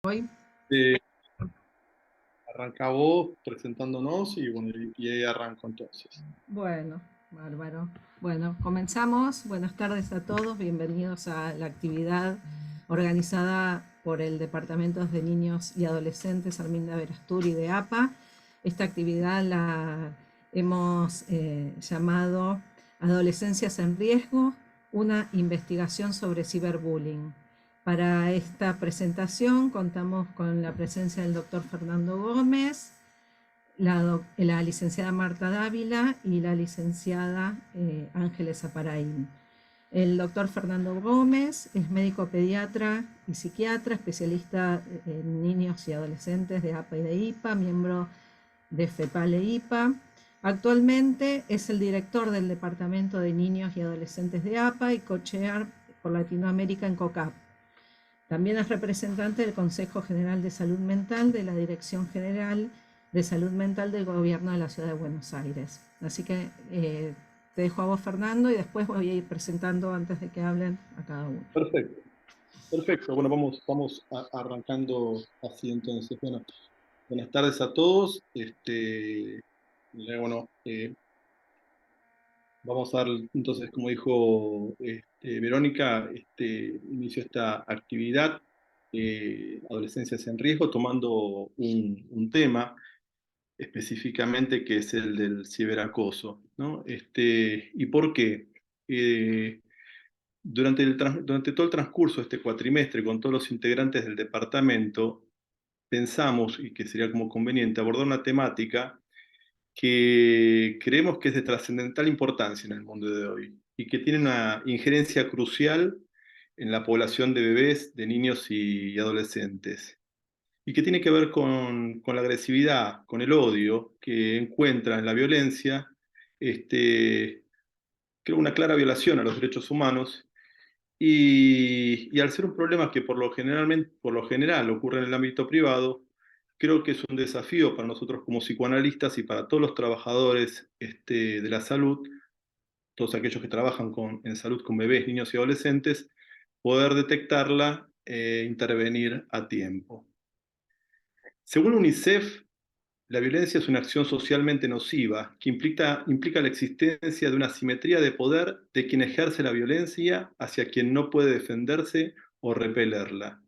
Hoy. Eh, Arranca vos presentándonos y bueno, y ahí arranco entonces. Bueno, bárbaro. Bueno, comenzamos. Buenas tardes a todos. Bienvenidos a la actividad organizada por el Departamento de Niños y Adolescentes Arminda Verasturi de APA. Esta actividad la hemos llamado Adolescencias en Riesgo, una investigación sobre ciberbullying. Para esta presentación contamos con la presencia del doctor Fernando Gómez, la licenciada Marta Dávila y la licenciada Ángeles Aparaín. El doctor Fernando Gómez es médico pediatra y psiquiatra, especialista en niños y adolescentes de APA y de IPA, miembro de FEPAL e IPA. Actualmente es el director del Departamento de Niños y Adolescentes de APA y co-chair por Latinoamérica en COCAP. También es representante del Consejo General de Salud Mental de la Dirección General de Salud Mental del Gobierno de la Ciudad de Buenos Aires. Así que te dejo a vos, Fernando, y después voy a ir presentando antes de que hablen a cada uno. Perfecto, perfecto. Bueno, vamos arrancando así entonces. Bueno, buenas tardes a todos. Bueno, vamos a dar entonces, como dijo Verónica, inicio esta actividad, Adolescencias en Riesgo, tomando un tema específicamente que es el del ciberacoso, ¿no? ¿Y por qué? Eh, durante todo el transcurso de este cuatrimestre, con todos los integrantes del departamento, pensamos, y que sería como conveniente, abordar una temática que creemos que es de trascendental importancia en el mundo de hoy y que tiene una injerencia crucial en la población de bebés, de niños y adolescentes, y que tiene que ver con la agresividad, con el odio que encuentra en la violencia, creo una clara violación a los derechos humanos. Y al ser un problema que por lo general ocurre en el ámbito privado, creo que es un desafío para nosotros como psicoanalistas y para todos los trabajadores de la salud, todos aquellos que trabajan en salud con bebés, niños y adolescentes, poder detectarla e intervenir a tiempo. Según UNICEF, la violencia es una acción socialmente nociva que implica la existencia de una asimetría de poder de quien ejerce la violencia hacia quien no puede defenderse o repelerla.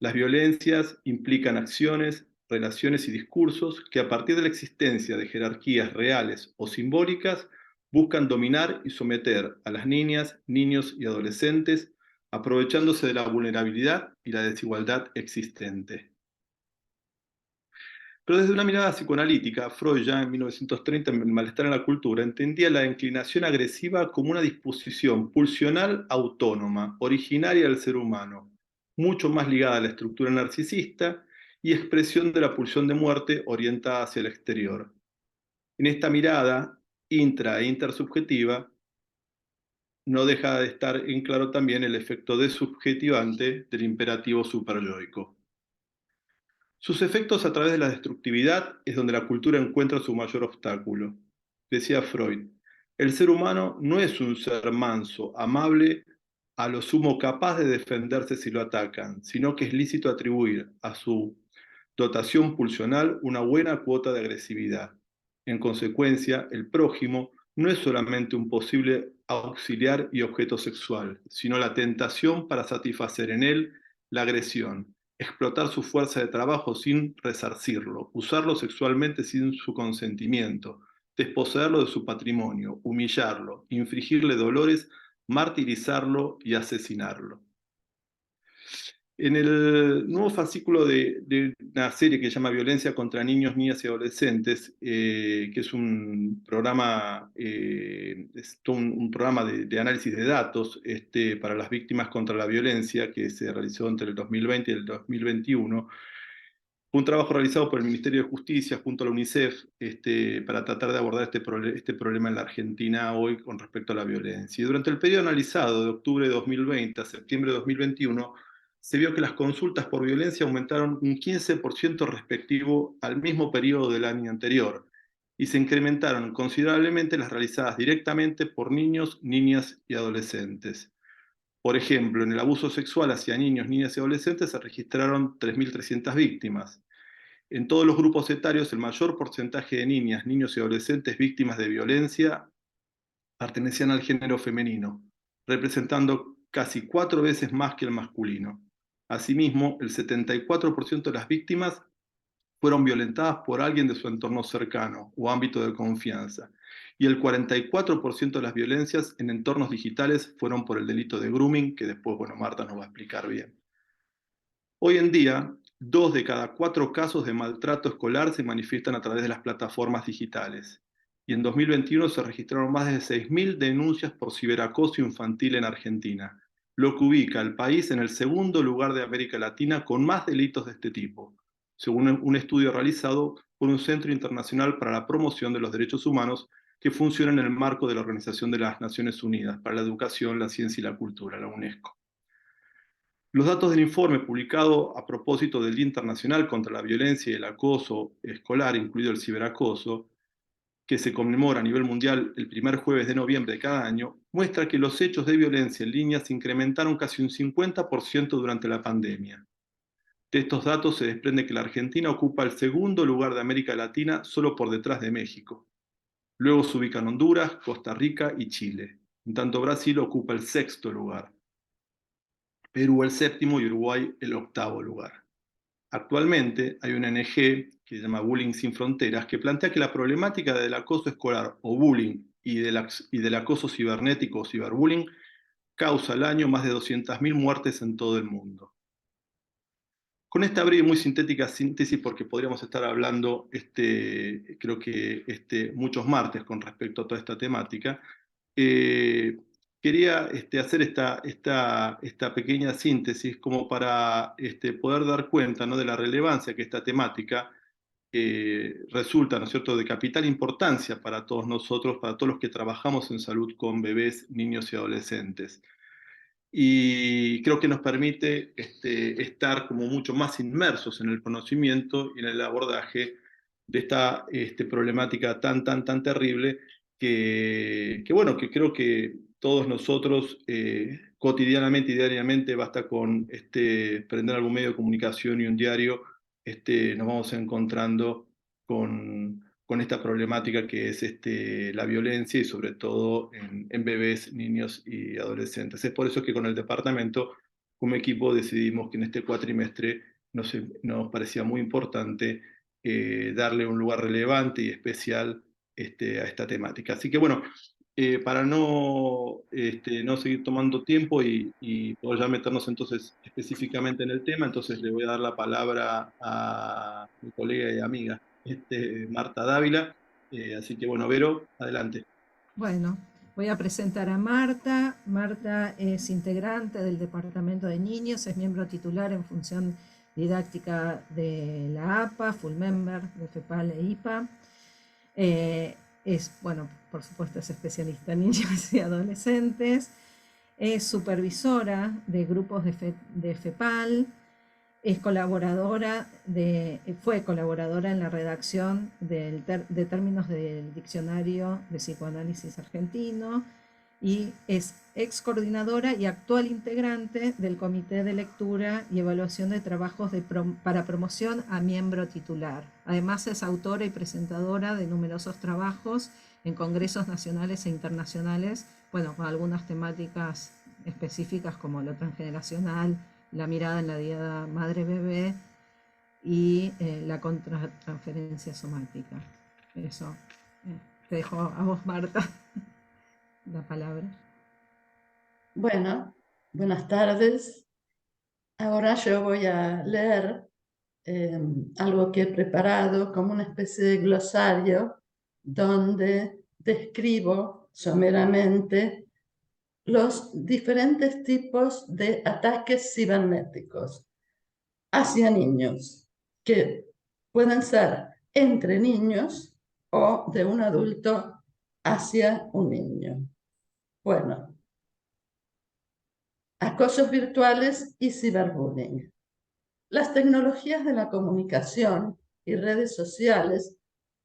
Las violencias implican acciones, relaciones y discursos que a partir de la existencia de jerarquías reales o simbólicas buscan dominar y someter a las niñas, niños y adolescentes, aprovechándose de la vulnerabilidad y la desigualdad existente. Pero desde una mirada psicoanalítica, Freud ya en 1930, en El malestar en la cultura, entendía la inclinación agresiva como una disposición pulsional autónoma, originaria del ser humano, mucho más ligada a la estructura narcisista y expresión de la pulsión de muerte orientada hacia el exterior. En esta mirada intra e intersubjetiva, no deja de estar en claro también el efecto desubjetivante del imperativo superyoico. Sus efectos a través de la destructividad es donde la cultura encuentra su mayor obstáculo. Decía Freud, el ser humano no es un ser manso, amable, a lo sumo capaz de defenderse si lo atacan, sino que es lícito atribuir a su dotación pulsional una buena cuota de agresividad. En consecuencia, el prójimo no es solamente un posible auxiliar y objeto sexual, sino la tentación para satisfacer en él la agresión, explotar su fuerza de trabajo sin resarcirlo, usarlo sexualmente sin su consentimiento, desposeerlo de su patrimonio, humillarlo, infligirle dolores, martirizarlo y asesinarlo. En el nuevo fascículo de una serie que se llama Violencia contra Niños, Niñas y Adolescentes, que es un programa, un programa de análisis de datos para las víctimas contra la violencia que se realizó entre el 2020 y el 2021, fue un trabajo realizado por el Ministerio de Justicia junto a la UNICEF para tratar de abordar este problema en la Argentina hoy con respecto a la violencia. Y durante el periodo analizado, de octubre de 2020 a septiembre de 2021, se vio que las consultas por violencia aumentaron un 15% respectivo al mismo periodo del año anterior y se incrementaron considerablemente las realizadas directamente por niños, niñas y adolescentes. Por ejemplo, en el abuso sexual hacia niños, niñas y adolescentes se registraron 3.300 víctimas. En todos los grupos etarios, el mayor porcentaje de niñas, niños y adolescentes víctimas de violencia pertenecían al género femenino, representando casi 4 veces más que el masculino. Asimismo, el 74% de las víctimas fueron violentadas por alguien de su entorno cercano o ámbito de confianza, y el 44% de las violencias en entornos digitales fueron por el delito de grooming, que después, bueno, Marta nos va a explicar bien. Hoy en día, 2 de cada 4 casos de maltrato escolar se manifiestan a través de las plataformas digitales. Y en 2021 se registraron más de 6.000 denuncias por ciberacoso infantil en Argentina, lo que ubica al país en el segundo lugar de América Latina con más delitos de este tipo, según un estudio realizado por un Centro Internacional para la Promoción de los Derechos Humanos que funciona en el marco de la Organización de las Naciones Unidas para la Educación, la Ciencia y la Cultura, la UNESCO. Los datos del informe publicado a propósito del Día Internacional contra la Violencia y el Acoso Escolar, incluido el ciberacoso, que se conmemora a nivel mundial el primer jueves de noviembre de cada año, muestra que los hechos de violencia en línea se incrementaron casi un 50% durante la pandemia. De estos datos se desprende que la Argentina ocupa el segundo lugar de América Latina solo por detrás de México. Luego se ubican Honduras, Costa Rica y Chile. En tanto, Brasil ocupa el sexto lugar. Perú el séptimo y Uruguay el octavo lugar. Actualmente hay una ONG que se llama Bullying Sin Fronteras que plantea que la problemática del acoso escolar o bullying y del acoso cibernético o ciberbullying causa al año más de 200.000 muertes en todo el mundo. Con esta breve y muy sintética síntesis, porque podríamos estar hablando, creo que muchos martes con respecto a toda esta temática, quería hacer esta pequeña síntesis como para poder dar cuenta, ¿no?, de la relevancia que esta temática resulta, ¿no es cierto?, de capital importancia para todos nosotros, para todos los que trabajamos en salud con bebés, niños y adolescentes. Y creo que nos permite estar como mucho más inmersos en el conocimiento y en el abordaje de esta problemática tan terrible bueno, que creo que todos nosotros cotidianamente y diariamente basta con prender algún medio de comunicación y un diario, nos vamos encontrando con esta problemática que es la violencia y sobre todo en bebés, niños y adolescentes. Es por eso que con el departamento, como equipo, decidimos que en este cuatrimestre nos parecía muy importante darle un lugar relevante y especial a esta temática. Así que bueno, para no seguir tomando tiempo y poder ya meternos entonces específicamente en el tema, entonces le voy a dar la palabra a mi colega y amiga, Marta Dávila. Así que bueno, Vero, adelante. Bueno, voy a presentar a Marta. Marta es integrante del Departamento de Niños, es miembro titular en función didáctica de la APA, full member de FEPAL e IPA. Bueno, por supuesto es especialista en niños y adolescentes. Es supervisora de grupos de FEPAL. Fue colaboradora en la redacción de términos del Diccionario de Psicoanálisis Argentino y es ex coordinadora y actual integrante del Comité de Lectura y Evaluación de Trabajos para Promoción a Miembro Titular. Además es autora y presentadora de numerosos trabajos en congresos nacionales e internacionales, bueno, con algunas temáticas específicas como lo transgeneracional, la mirada en la diada madre-bebé y la contratransferencia somática. Eso. Te dejo a vos, Marta, la palabra. Bueno, buenas tardes. Ahora yo voy a leer algo que he preparado como una especie de glosario donde describo someramente los diferentes tipos de ataques cibernéticos hacia niños, que pueden ser entre niños o de un adulto hacia un niño. Bueno, acosos virtuales y ciberbullying. Las tecnologías de la comunicación y redes sociales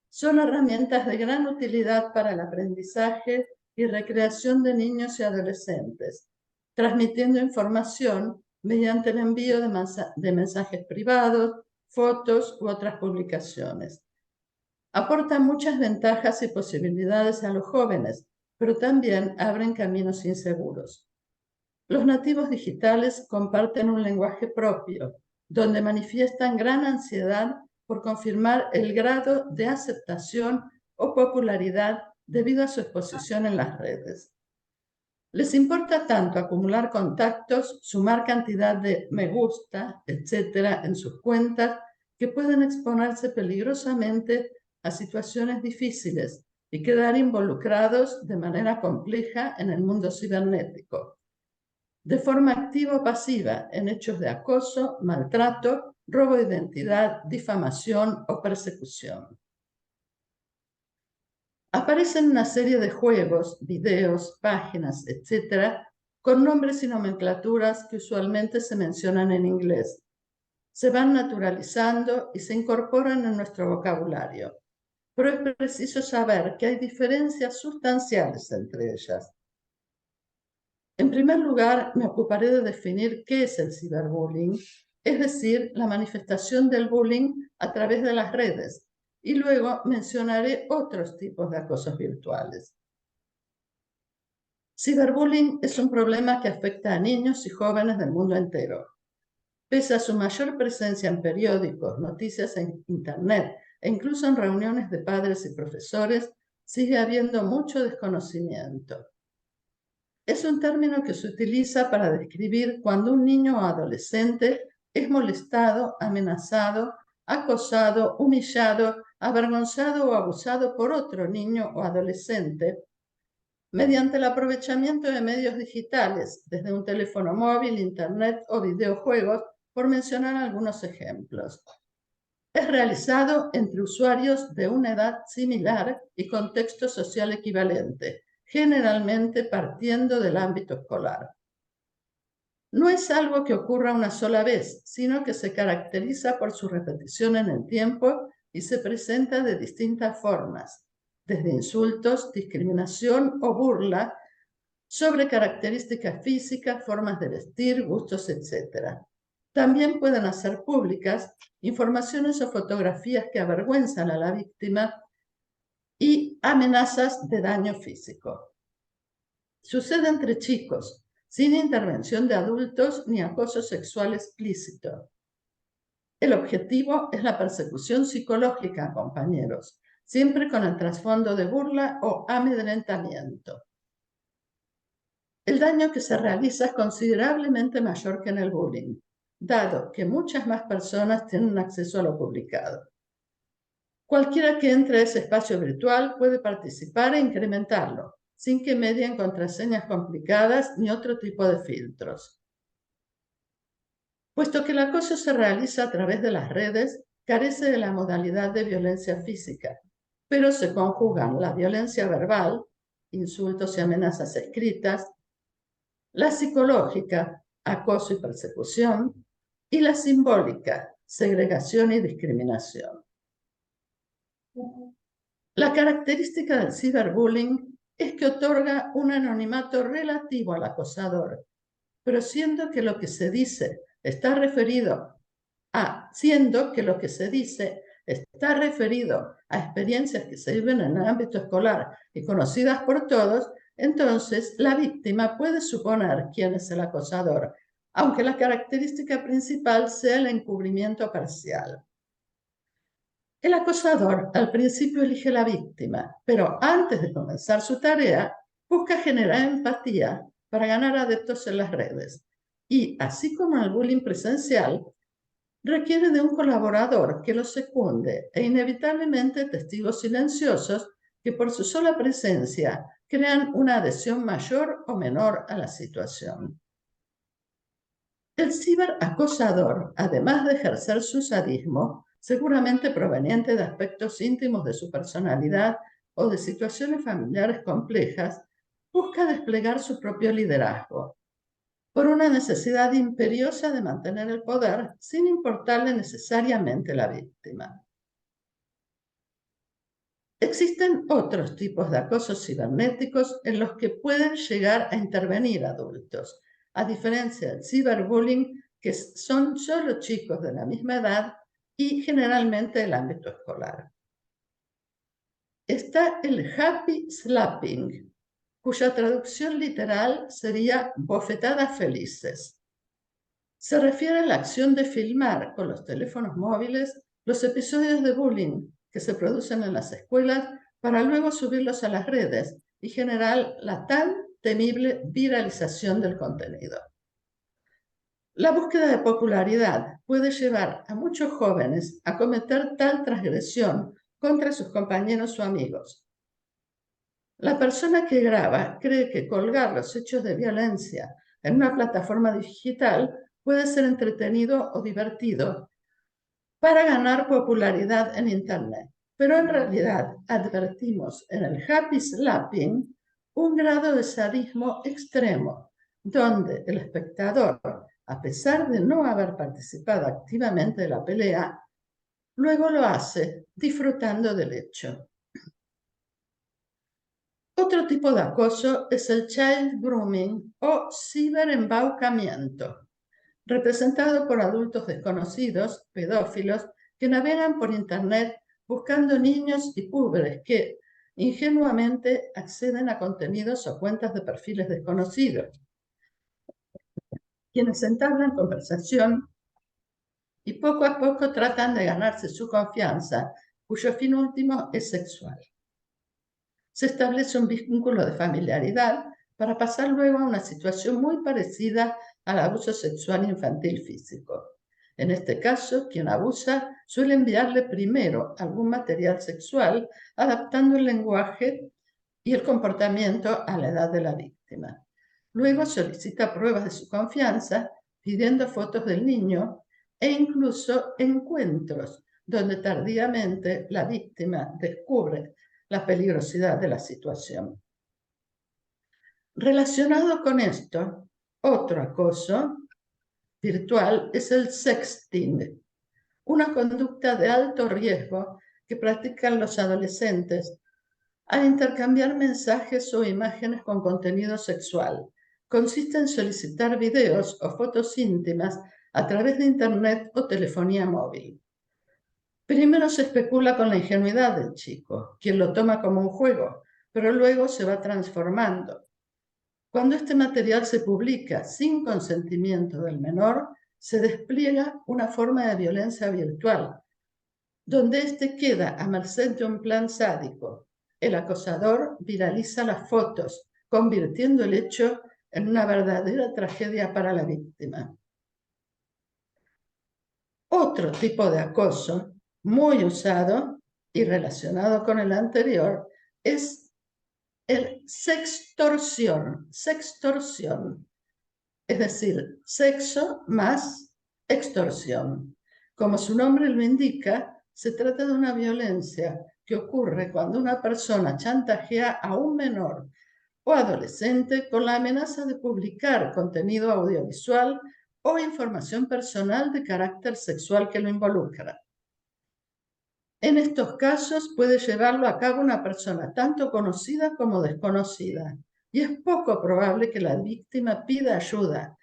son herramientas de gran utilidad para el aprendizaje y recreación de niños y adolescentes, transmitiendo información mediante el envío de mensajes privados, fotos u otras publicaciones. Aportan muchas ventajas y posibilidades a los jóvenes, pero también abren caminos inseguros. Los nativos digitales comparten un lenguaje propio, donde manifiestan gran ansiedad por confirmar el grado de aceptación o popularidad debido a su exposición en las redes. Les importa tanto acumular contactos, sumar cantidad de me gusta, etcétera, en sus cuentas, que pueden exponerse peligrosamente a situaciones difíciles y quedar involucrados de manera compleja en el mundo cibernético, de forma activa o pasiva en hechos de acoso, maltrato, robo de identidad, difamación o persecución. Aparecen una serie de juegos, videos, páginas, etcétera, con nombres y nomenclaturas que usualmente se mencionan en inglés. Se van naturalizando y se incorporan en nuestro vocabulario, pero es preciso saber que hay diferencias sustanciales entre ellas. En primer lugar, me ocuparé de definir qué es el ciberbullying, es decir, la manifestación del bullying a través de las redes, y luego mencionaré otros tipos de acosos virtuales. Ciberbullying es un problema que afecta a niños y jóvenes del mundo entero. Pese a su mayor presencia en periódicos, noticias en Internet e incluso en reuniones de padres y profesores, sigue habiendo mucho desconocimiento. Es un término que se utiliza para describir cuando un niño o adolescente es molestado, amenazado, acosado, humillado, avergonzado o abusado por otro niño o adolescente mediante el aprovechamiento de medios digitales, desde un teléfono móvil, internet o videojuegos, por mencionar algunos ejemplos. Es realizado entre usuarios de una edad similar y contexto social equivalente, generalmente partiendo del ámbito escolar. No es algo que ocurra una sola vez, sino que se caracteriza por su repetición en el tiempo y se presenta de distintas formas, desde insultos, discriminación o burla, sobre características físicas, formas de vestir, gustos, etc. También pueden hacer públicas informaciones o fotografías que avergüenzan a la víctima y amenazas de daño físico. Sucede entre chicos, sin intervención de adultos ni acoso sexual explícito. El objetivo es la persecución psicológica, compañeros, siempre con el trasfondo de burla o amedrentamiento. El daño que se realiza es considerablemente mayor que en el bullying, dado que muchas más personas tienen acceso a lo publicado. Cualquiera que entre a ese espacio virtual puede participar e incrementarlo, sin que medien contraseñas complicadas ni otro tipo de filtros. Puesto que el acoso se realiza a través de las redes, carece de la modalidad de violencia física, pero se conjugan la violencia verbal, insultos y amenazas escritas, la psicológica, acoso y persecución, y la simbólica, segregación y discriminación. La característica del ciberbullying es que otorga un anonimato relativo al acosador, pero siendo que lo que se dice está referido a experiencias que se viven en el ámbito escolar y conocidas por todos, entonces la víctima puede suponer quién es el acosador, aunque la característica principal sea el encubrimiento parcial. El acosador al principio elige la víctima, pero antes de comenzar su tarea, busca generar empatía para ganar adeptos en las redes. Y, así como en el bullying presencial, requiere de un colaborador que lo secunde e inevitablemente testigos silenciosos que por su sola presencia crean una adhesión mayor o menor a la situación. El ciberacosador, además de ejercer su sadismo, seguramente proveniente de aspectos íntimos de su personalidad o de situaciones familiares complejas, busca desplegar su propio liderazgo por una necesidad imperiosa de mantener el poder sin importarle necesariamente la víctima. Existen otros tipos de acosos cibernéticos en los que pueden llegar a intervenir adultos, a diferencia del ciberbullying, que son solo chicos de la misma edad y generalmente el ámbito escolar. Está el happy slapping, cuya traducción literal sería bofetadas felices. Se refiere a la acción de filmar con los teléfonos móviles los episodios de bullying que se producen en las escuelas para luego subirlos a las redes y generar la tan temible viralización del contenido. La búsqueda de popularidad puede llevar a muchos jóvenes a cometer tal transgresión contra sus compañeros o amigos. La persona que graba cree que colgar los hechos de violencia en una plataforma digital puede ser entretenido o divertido para ganar popularidad en Internet. Pero en realidad advertimos en el happy slapping un grado de sadismo extremo, donde el espectador, a pesar de no haber participado activamente de la pelea, luego lo hace disfrutando del hecho. Otro tipo de acoso es el child grooming o ciberembaucamiento, representado por adultos desconocidos, pedófilos, que navegan por Internet buscando niños y púberes que ingenuamente acceden a contenidos o cuentas de perfiles desconocidos, quienes entablan conversación y poco a poco tratan de ganarse su confianza, cuyo fin último es sexual. Se establece un vínculo de familiaridad para pasar luego a una situación muy parecida al abuso sexual infantil físico. En este caso, quien abusa suele enviarle primero algún material sexual, adaptando el lenguaje y el comportamiento a la edad de la víctima. Luego solicita pruebas de su confianza, pidiendo fotos del niño e incluso encuentros donde tardíamente la víctima descubre la peligrosidad de la situación. Relacionado con esto, otro acoso virtual es el sexting, una conducta de alto riesgo que practican los adolescentes al intercambiar mensajes o imágenes con contenido sexual. Consiste en solicitar videos o fotos íntimas a través de Internet o telefonía móvil. Primero se especula con la ingenuidad del chico, quien lo toma como un juego, pero luego se va transformando. Cuando este material se publica sin consentimiento del menor, se despliega una forma de violencia virtual, donde éste queda a merced de un plan sádico. El acosador viraliza las fotos, convirtiendo el hecho en una verdadera tragedia para la víctima. Otro tipo de acoso muy usado y relacionado con el anterior es el sextorsión. Sextorsión, es decir, sexo más extorsión. Como su nombre lo indica, se trata de una violencia que ocurre cuando una persona chantajea a un menor o adolescente con la amenaza de publicar contenido audiovisual o información personal de carácter sexual que lo involucra. En estos casos puede llevarlo a cabo una persona tanto conocida como desconocida, y es poco probable que la víctima pida ayuda,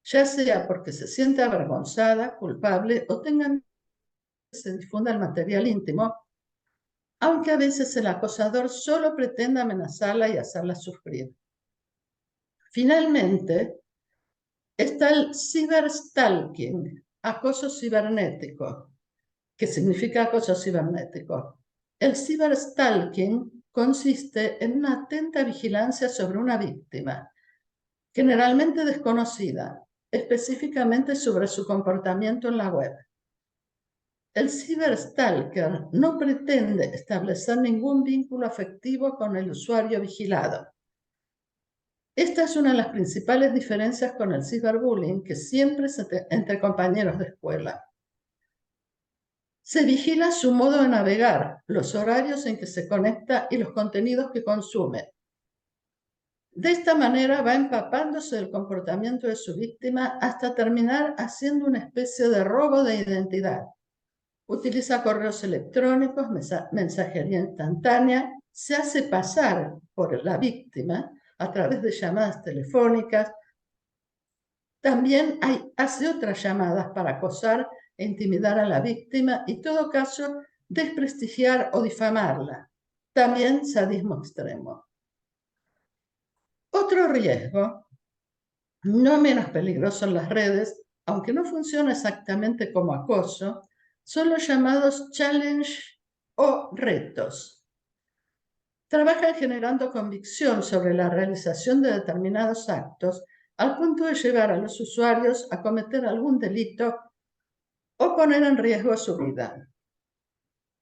ya sea porque se siente avergonzada, culpable o tenga miedo de que se difunda el material íntimo, aunque a veces el acosador solo pretende amenazarla y hacerla sufrir. Finalmente, está el ciberstalking, acoso cibernético. ¿Qué significa acoso cibernético? El ciberstalking consiste en una atenta vigilancia sobre una víctima, generalmente desconocida, específicamente sobre su comportamiento en la web. El ciberstalker no pretende establecer ningún vínculo afectivo con el usuario vigilado. Esta es una de las principales diferencias con el ciberbullying, que siempre es entre compañeros de escuela. Se vigila su modo de navegar, los horarios en que se conecta y los contenidos que consume. De esta manera va empapándose del comportamiento de su víctima hasta terminar haciendo una especie de robo de identidad. Utiliza correos electrónicos, mensajería instantánea, se hace pasar por la víctima a través de llamadas telefónicas, También hace otras llamadas para acosar e intimidar a la víctima y, en todo caso, desprestigiar o difamarla. También sadismo extremo. Otro riesgo, no menos peligroso en las redes, aunque no funciona exactamente como acoso, son los llamados challenge o retos. Trabajan generando convicción sobre la realización de determinados actos al punto de llevar a los usuarios a cometer algún delito o poner en riesgo su vida.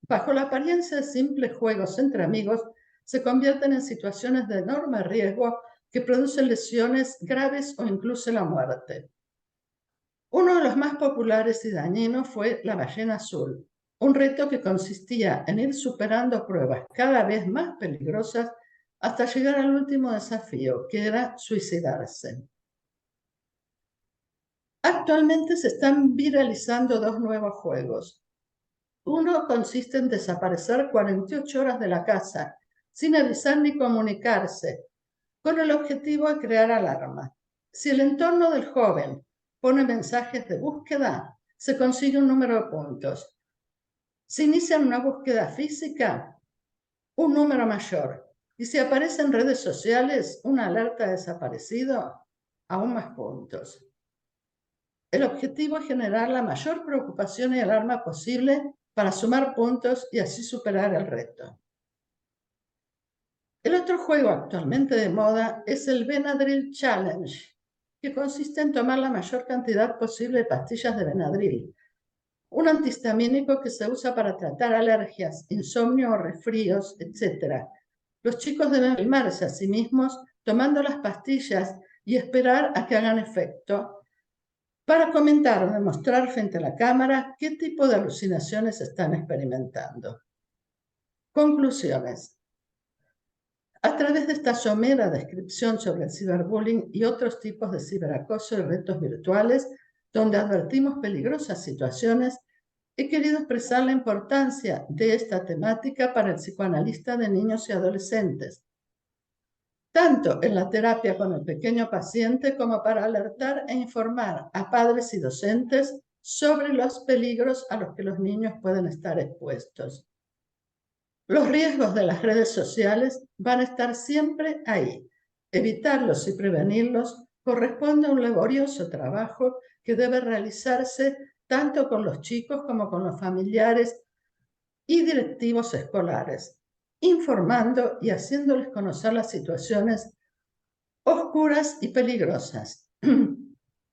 Bajo la apariencia de simples juegos entre amigos, se convierten en situaciones de enorme riesgo que producen lesiones graves o incluso la muerte. Uno de los más populares y dañinos fue la ballena azul, un reto que consistía en ir superando pruebas cada vez más peligrosas hasta llegar al último desafío, que era suicidarse. Actualmente se están viralizando dos nuevos juegos. Uno consiste en desaparecer 48 horas de la casa, sin avisar ni comunicarse, con el objetivo de crear alarma. Si el entorno del joven pone mensajes de búsqueda, se consigue un número de puntos. Si inician una búsqueda física, un número mayor. Y si aparece en redes sociales una alerta de desaparecido, aún más puntos. El objetivo es generar la mayor preocupación y alarma posible para sumar puntos y así superar el reto. El otro juego actualmente de moda es el Benadryl Challenge, que consiste en tomar la mayor cantidad posible de pastillas de Benadryl, un antihistamínico que se usa para tratar alergias, insomnio o resfríos, etc. Los chicos deben filmarse a sí mismos tomando las pastillas y esperar a que hagan efecto para comentar o demostrar frente a la cámara qué tipo de alucinaciones están experimentando. Conclusiones. A través de esta somera descripción sobre el ciberbullying y otros tipos de ciberacoso y retos virtuales, donde advertimos peligrosas situaciones, he querido expresar la importancia de esta temática para el psicoanalista de niños y adolescentes, tanto en la terapia con el pequeño paciente como para alertar e informar a padres y docentes sobre los peligros a los que los niños pueden estar expuestos. Los riesgos de las redes sociales van a estar siempre ahí. Evitarlos y prevenirlos corresponde a un laborioso trabajo que debe realizarse tanto con los chicos como con los familiares y directivos escolares, informando y haciéndoles conocer las situaciones oscuras y peligrosas,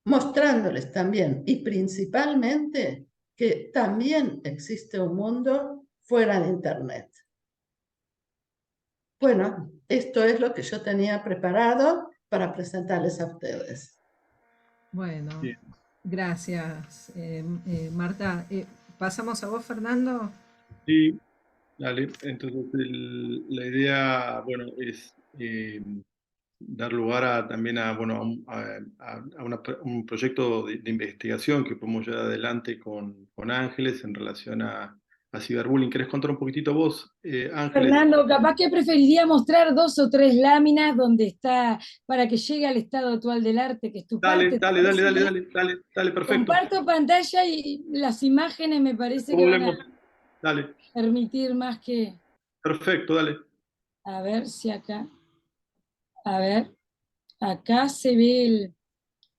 mostrándoles también y principalmente que también existe un mundo fuera de Internet. Bueno, esto es lo que yo tenía preparado para presentarles a ustedes. Bueno, Bien. gracias, Marta. ¿Pasamos a vos, Fernando? Sí, dale. Entonces, la idea, bueno, es dar lugar también a, bueno, a un proyecto de investigación que podemos llevar adelante con Ángeles en relación a ciberbullying. ¿Querés contar un poquitito vos, Ángeles? Fernando, capaz que preferiría mostrar 2 o 3 láminas donde está, para que llegue al estado actual del arte, que es tu parte. Dale, perfecto. Comparto pantalla y las imágenes me parece que van a Dale. permitir más que... Perfecto, dale. A ver si acá... A ver, acá se ve el...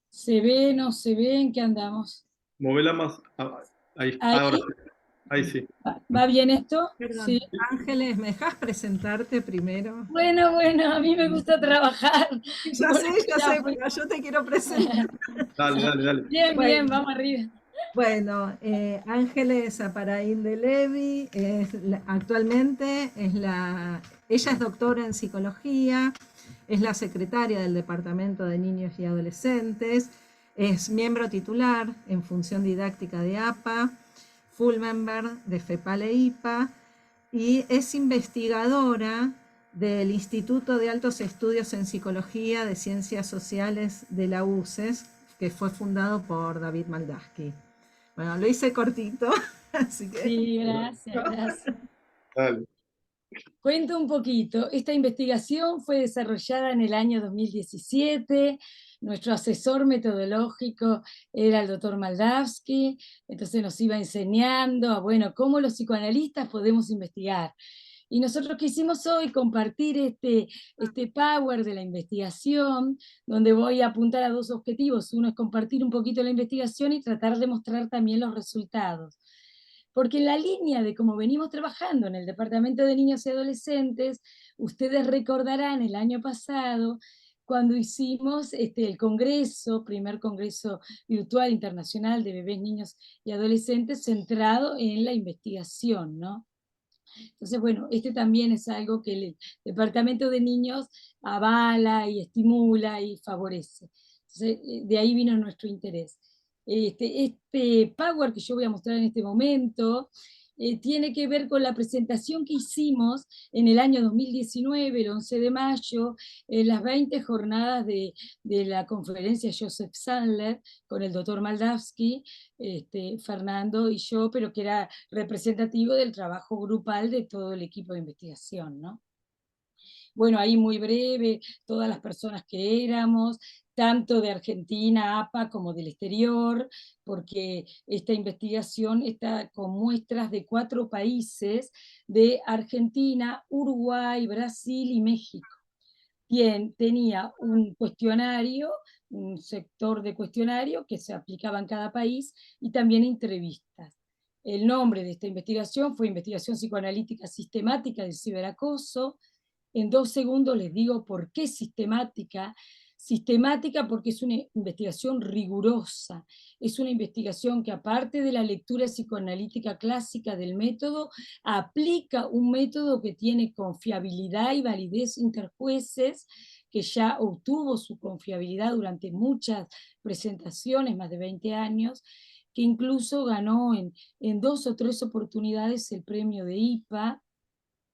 ¿Se ve, no se ve? ¿En qué andamos? Movela más. Ahí, Ahí. ahora sí. Ahí sí. ¿Va bien esto? Perdón, Sí. Ángeles, ¿me dejas presentarte primero? Bueno, a mí me gusta trabajar. Ya sé, pero yo te quiero presentar. Dale. Bien, vamos arriba. Bueno, Ángeles Aparaín de Levi actualmente ella es doctora en psicología, es la secretaria del Departamento de Niños y Adolescentes, es miembro titular en función didáctica de APA, full member de FEPAL e IPA y es investigadora del Instituto de Altos Estudios en Psicología de Ciencias Sociales de la UCES, que fue fundado por David Maldaski. Bueno, lo hice cortito, así que... Sí, gracias. Dale. Cuento un poquito. Esta investigación fue desarrollada en el año 2017 nuestro asesor metodológico era el doctor Maldavsky, entonces nos iba enseñando a, bueno, cómo los psicoanalistas podemos investigar. Y nosotros quisimos hoy compartir este power de la investigación, donde voy a apuntar a dos objetivos. Uno es compartir un poquito la investigación y tratar de mostrar también los resultados. Porque en la línea de cómo venimos trabajando en el Departamento de Niños y Adolescentes, ustedes recordarán el año pasado, cuando hicimos el congreso, primer congreso virtual internacional de bebés, niños y adolescentes, centrado en la investigación, ¿no? Entonces, bueno, también es algo que el Departamento de Niños avala y estimula y favorece. Entonces, de ahí vino nuestro interés. Este Power que yo voy a mostrar en este momento tiene que ver con la presentación que hicimos en el año 2019, el 11 de mayo, en las 20 jornadas de la conferencia Joseph Sandler con el doctor Maldavsky, Fernando y yo, pero que era representativo del trabajo grupal de todo el equipo de investigación, ¿no? Bueno, ahí muy breve, todas las personas que éramos, tanto de Argentina, APA, como del exterior, porque esta investigación está con muestras de 4 países, de Argentina, Uruguay, Brasil y México. Tenía un cuestionario, un sector de cuestionario que se aplicaba en cada país, y también entrevistas. El nombre de esta investigación fue Investigación Psicoanalítica Sistemática del Ciberacoso. En 2 segundos les digo por qué sistemática. Sistemática porque es una investigación rigurosa, es una investigación que, aparte de la lectura psicoanalítica clásica del método, aplica un método que tiene confiabilidad y validez interjueces, que ya obtuvo su confiabilidad durante muchas presentaciones, más de 20 años, que incluso ganó en 2 o 3 oportunidades el premio de IPA,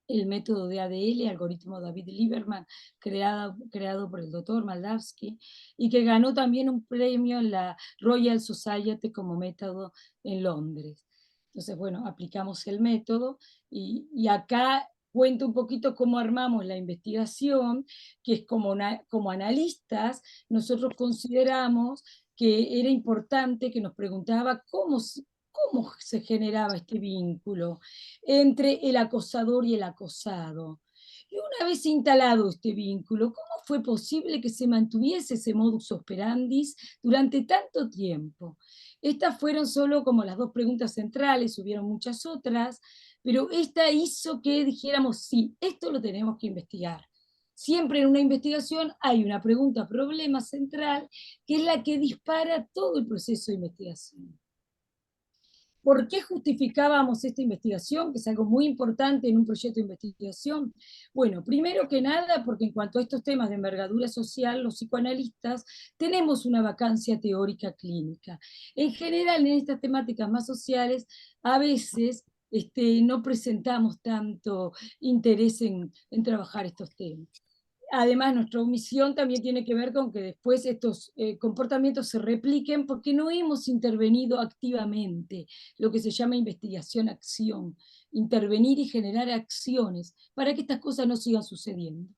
el método de ADL, algoritmo David Lieberman, creado por el doctor Maldavsky, y que ganó también un premio en la Royal Society como método en Londres. Entonces, bueno, aplicamos el método, y acá cuento un poquito cómo armamos la investigación, que es como analistas, nosotros consideramos que era importante, que nos preguntaba cómo se generaba este vínculo entre el acosador y el acosado. Y una vez instalado este vínculo, ¿cómo fue posible que se mantuviese ese modus operandi durante tanto tiempo? Estas fueron solo como las 2 preguntas centrales, hubieron muchas otras, pero esta hizo que dijéramos, sí, esto lo tenemos que investigar. Siempre en una investigación hay una pregunta problema central, que es la que dispara todo el proceso de investigación. ¿Por qué justificábamos esta investigación? Que es algo muy importante en un proyecto de investigación. Bueno, primero que nada, porque en cuanto a estos temas de envergadura social, los psicoanalistas tenemos una vacancia teórica clínica. En general, en estas temáticas más sociales, a veces no presentamos tanto interés en trabajar estos temas. Además, nuestra omisión también tiene que ver con que después estos comportamientos se repliquen porque no hemos intervenido activamente, lo que se llama investigación-acción, intervenir y generar acciones para que estas cosas no sigan sucediendo.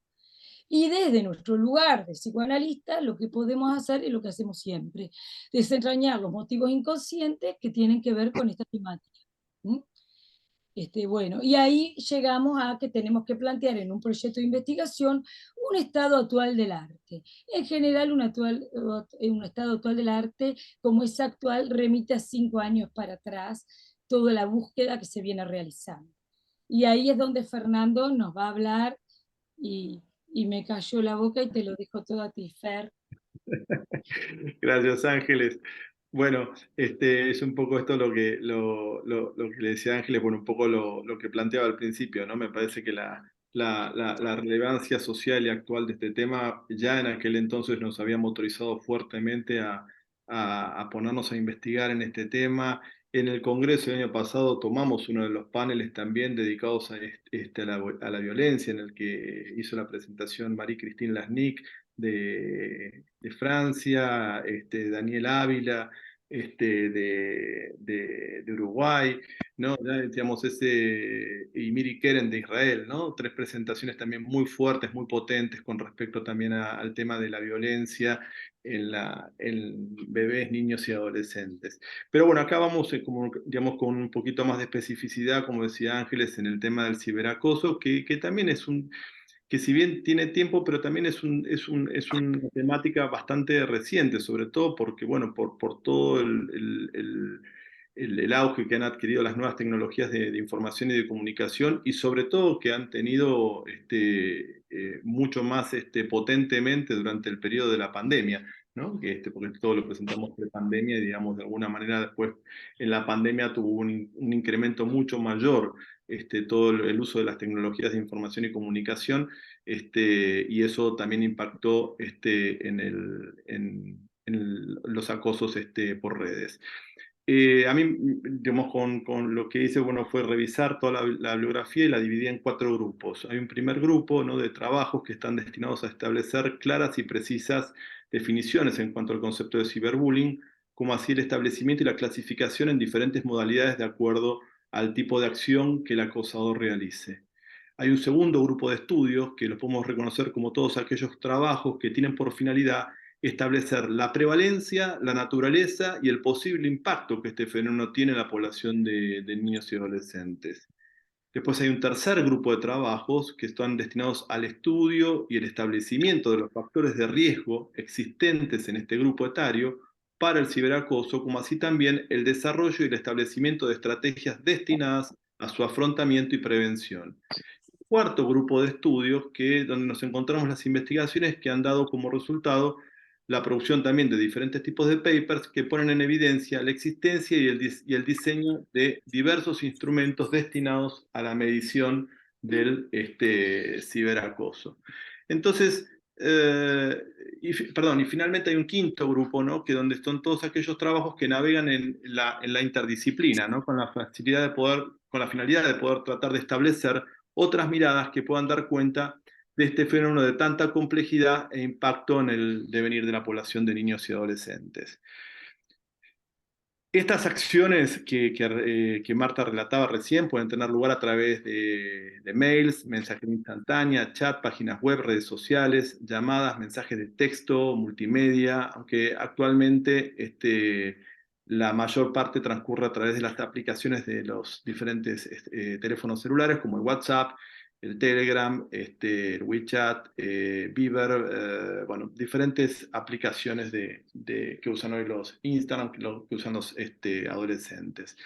Y desde nuestro lugar de psicoanalista, lo que podemos hacer es lo que hacemos siempre, desentrañar los motivos inconscientes que tienen que ver con esta temática. Bueno, y ahí llegamos a que tenemos que plantear en un proyecto de investigación un estado actual del arte. En general, un estado actual del arte, como es actual, remite a 5 años para atrás toda la búsqueda que se viene realizando. Y ahí es donde Fernando nos va a hablar, y me cayó la boca y te lo dejo todo a ti, Fer. Gracias, Ángeles. Bueno, es un poco esto lo que le decía Ángeles, bueno, un poco lo que planteaba al principio, ¿no? Me parece que la relevancia social y actual de este tema ya en aquel entonces nos había motorizado fuertemente a ponernos a investigar en este tema. En el Congreso el año pasado tomamos uno de los paneles también dedicados a la violencia, en el que hizo la presentación Marie-Christine Lasnik de Francia, Daniel Ávila, de Uruguay, ¿no? Ya, digamos, y Miri Keren de Israel, ¿no? Tres presentaciones también muy fuertes, muy potentes con respecto también al tema de la violencia en bebés, niños y adolescentes. Pero bueno, acá vamos, como, digamos, con un poquito más de especificidad, como decía Ángeles, en el tema del ciberacoso, que también es que si bien tiene tiempo, pero también es una temática bastante reciente, sobre todo porque, bueno, por todo el auge que han adquirido las nuevas tecnologías de información y de comunicación, y sobre todo que han tenido mucho más potentemente durante el periodo de la pandemia, ¿no? Porque todo lo presentamos pre-pandemia y, digamos, de alguna manera después en la pandemia tuvo un incremento mucho mayor todo el uso de las tecnologías de información y comunicación, y eso también impactó en los acosos por redes. A mí, digamos, con lo que hice, bueno, fue revisar toda la bibliografía y la dividí en 4 grupos. Hay un primer grupo, ¿no?, de trabajos que están destinados a establecer claras y precisas definiciones en cuanto al concepto de ciberbullying, como así el establecimiento y la clasificación en diferentes modalidades de acuerdo al tipo de acción que el acosador realice. Hay un segundo grupo de estudios que los podemos reconocer como todos aquellos trabajos que tienen por finalidad establecer la prevalencia, la naturaleza y el posible impacto que este fenómeno tiene en la población de niños y adolescentes. Después hay un tercer grupo de trabajos que están destinados al estudio y el establecimiento de los factores de riesgo existentes en este grupo etario para el ciberacoso, como así también el desarrollo y el establecimiento de estrategias destinadas a su afrontamiento y prevención. Cuarto grupo de estudios, donde nos encontramos las investigaciones que han dado como resultado la producción también de diferentes tipos de papers que ponen en evidencia la existencia y el diseño de diversos instrumentos destinados a la medición del ciberacoso. Entonces, y finalmente hay un quinto grupo, ¿no?, que donde están todos aquellos trabajos que navegan en la interdisciplina, ¿no?, con la finalidad de poder tratar de establecer otras miradas que puedan dar cuenta de este fenómeno de tanta complejidad e impacto en el devenir de la población de niños y adolescentes. Estas acciones que Marta relataba recién pueden tener lugar a través de mails, mensajería instantánea, chat, páginas web, redes sociales, llamadas, mensajes de texto, multimedia, aunque actualmente la mayor parte transcurre a través de las aplicaciones de los diferentes teléfonos celulares, como el WhatsApp, el Telegram, el WeChat, Viber, bueno, diferentes aplicaciones que usan hoy los Instagram, que usan los adolescentes.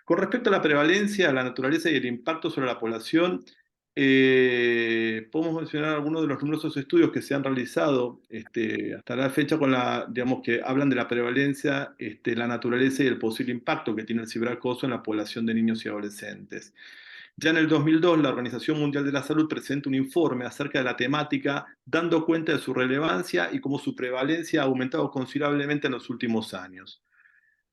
Con respecto a la prevalencia, la naturaleza y el impacto sobre la población, podemos mencionar algunos de los numerosos estudios que se han realizado hasta la fecha digamos, que hablan de la prevalencia, la naturaleza y el posible impacto que tiene el ciberacoso en la población de niños y adolescentes. Ya en el 2002, la Organización Mundial de la Salud presenta un informe acerca de la temática, dando cuenta de su relevancia y cómo su prevalencia ha aumentado considerablemente en los últimos años.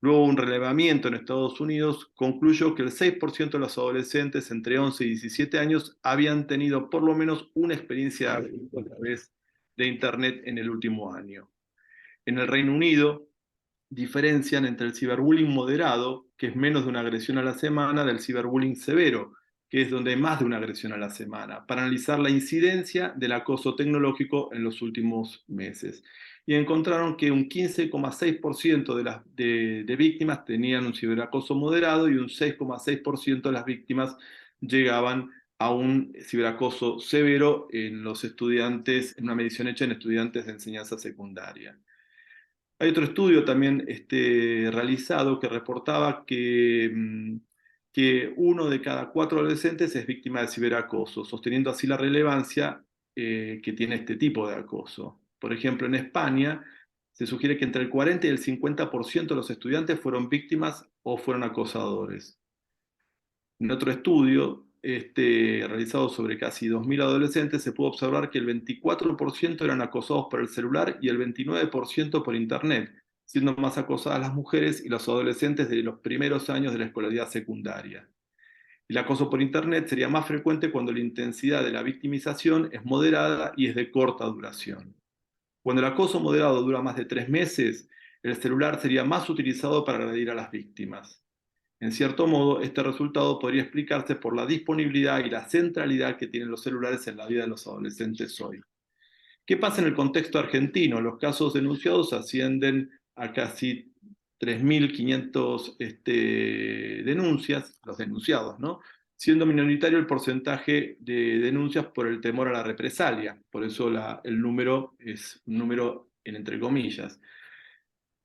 Luego, un relevamiento en Estados Unidos concluyó que el 6% de los adolescentes entre 11 y 17 años habían tenido por lo menos una experiencia a través de Internet en el último año. En el Reino Unido, diferencian entre el ciberbullying moderado, que es menos de una agresión a la semana, del ciberbullying severo, que es donde hay más de una agresión a la semana, para analizar la incidencia del acoso tecnológico en los últimos meses. Y encontraron que un 15,6% de víctimas tenían un ciberacoso moderado y un 6,6% de las víctimas llegaban a un ciberacoso severo en los estudiantes, en una medición hecha en estudiantes de enseñanza secundaria. Hay otro estudio también realizado que reportaba que 1 de cada 4 adolescentes es víctima de ciberacoso, sosteniendo así la relevancia que tiene este tipo de acoso. Por ejemplo, en España se sugiere que entre el 40 y el 50% de los estudiantes fueron víctimas o fueron acosadores. En otro estudio realizado sobre casi 2.000 adolescentes, se pudo observar que el 24% eran acosados por el celular y el 29% por Internet, siendo más acosadas las mujeres y los adolescentes de los primeros años de la escolaridad secundaria. El acoso por Internet sería más frecuente cuando la intensidad de la victimización es moderada y es de corta duración. Cuando el acoso moderado dura más de 3 meses, el celular sería más utilizado para agredir a las víctimas. En cierto modo, este resultado podría explicarse por la disponibilidad y la centralidad que tienen los celulares en la vida de los adolescentes hoy. ¿Qué pasa en el contexto argentino? Los casos denunciados ascienden a casi 3.500 denuncias, los denunciados, ¿no? Siendo minoritario el porcentaje de denuncias por el temor a la represalia. Por eso el número es un número entre comillas.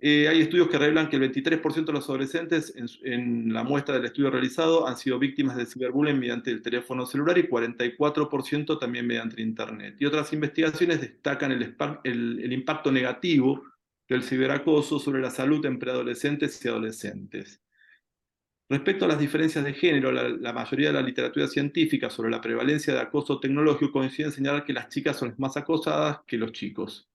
Hay estudios que revelan que el 23% de los adolescentes en la muestra del estudio realizado han sido víctimas de ciberbullying mediante el teléfono celular y 44% también mediante Internet. Y otras investigaciones destacan el impacto negativo del ciberacoso sobre la salud en preadolescentes y adolescentes. Respecto a las diferencias de género, la mayoría de la literatura científica sobre la prevalencia de acoso tecnológico coincide en señalar que las chicas son más acosadas que los chicos.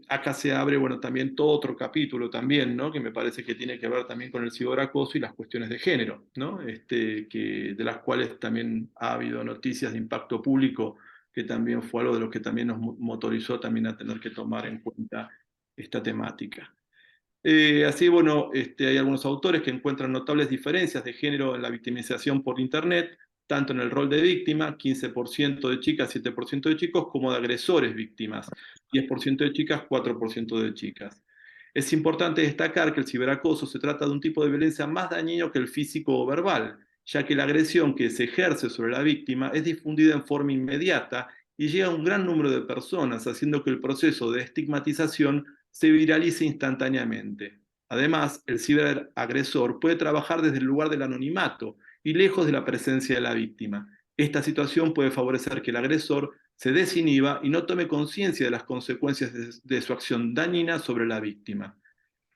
Acá se abre, bueno, también todo otro capítulo también, ¿no? Que me parece que tiene que ver también con el ciberacoso y las cuestiones de género, ¿no? De las cuales también ha habido noticias de impacto público, que también fue algo de lo que también nos motorizó también a tener que tomar en cuenta esta temática. Así, bueno, hay algunos autores que encuentran notables diferencias de género en la victimización por Internet, tanto en el rol de víctima, 15% de chicas, 7% de chicos, como de agresores víctimas, 10% de chicas, 4% de chicas. Es importante destacar que el ciberacoso se trata de un tipo de violencia más dañino que el físico o verbal, ya que la agresión que se ejerce sobre la víctima es difundida en forma inmediata y llega a un gran número de personas, haciendo que el proceso de estigmatización se viralice instantáneamente. Además, el ciberagresor puede trabajar desde el lugar del anonimato y lejos de la presencia de la víctima. Esta situación puede favorecer que el agresor se desinhiba y no tome conciencia de las consecuencias de su acción dañina sobre la víctima.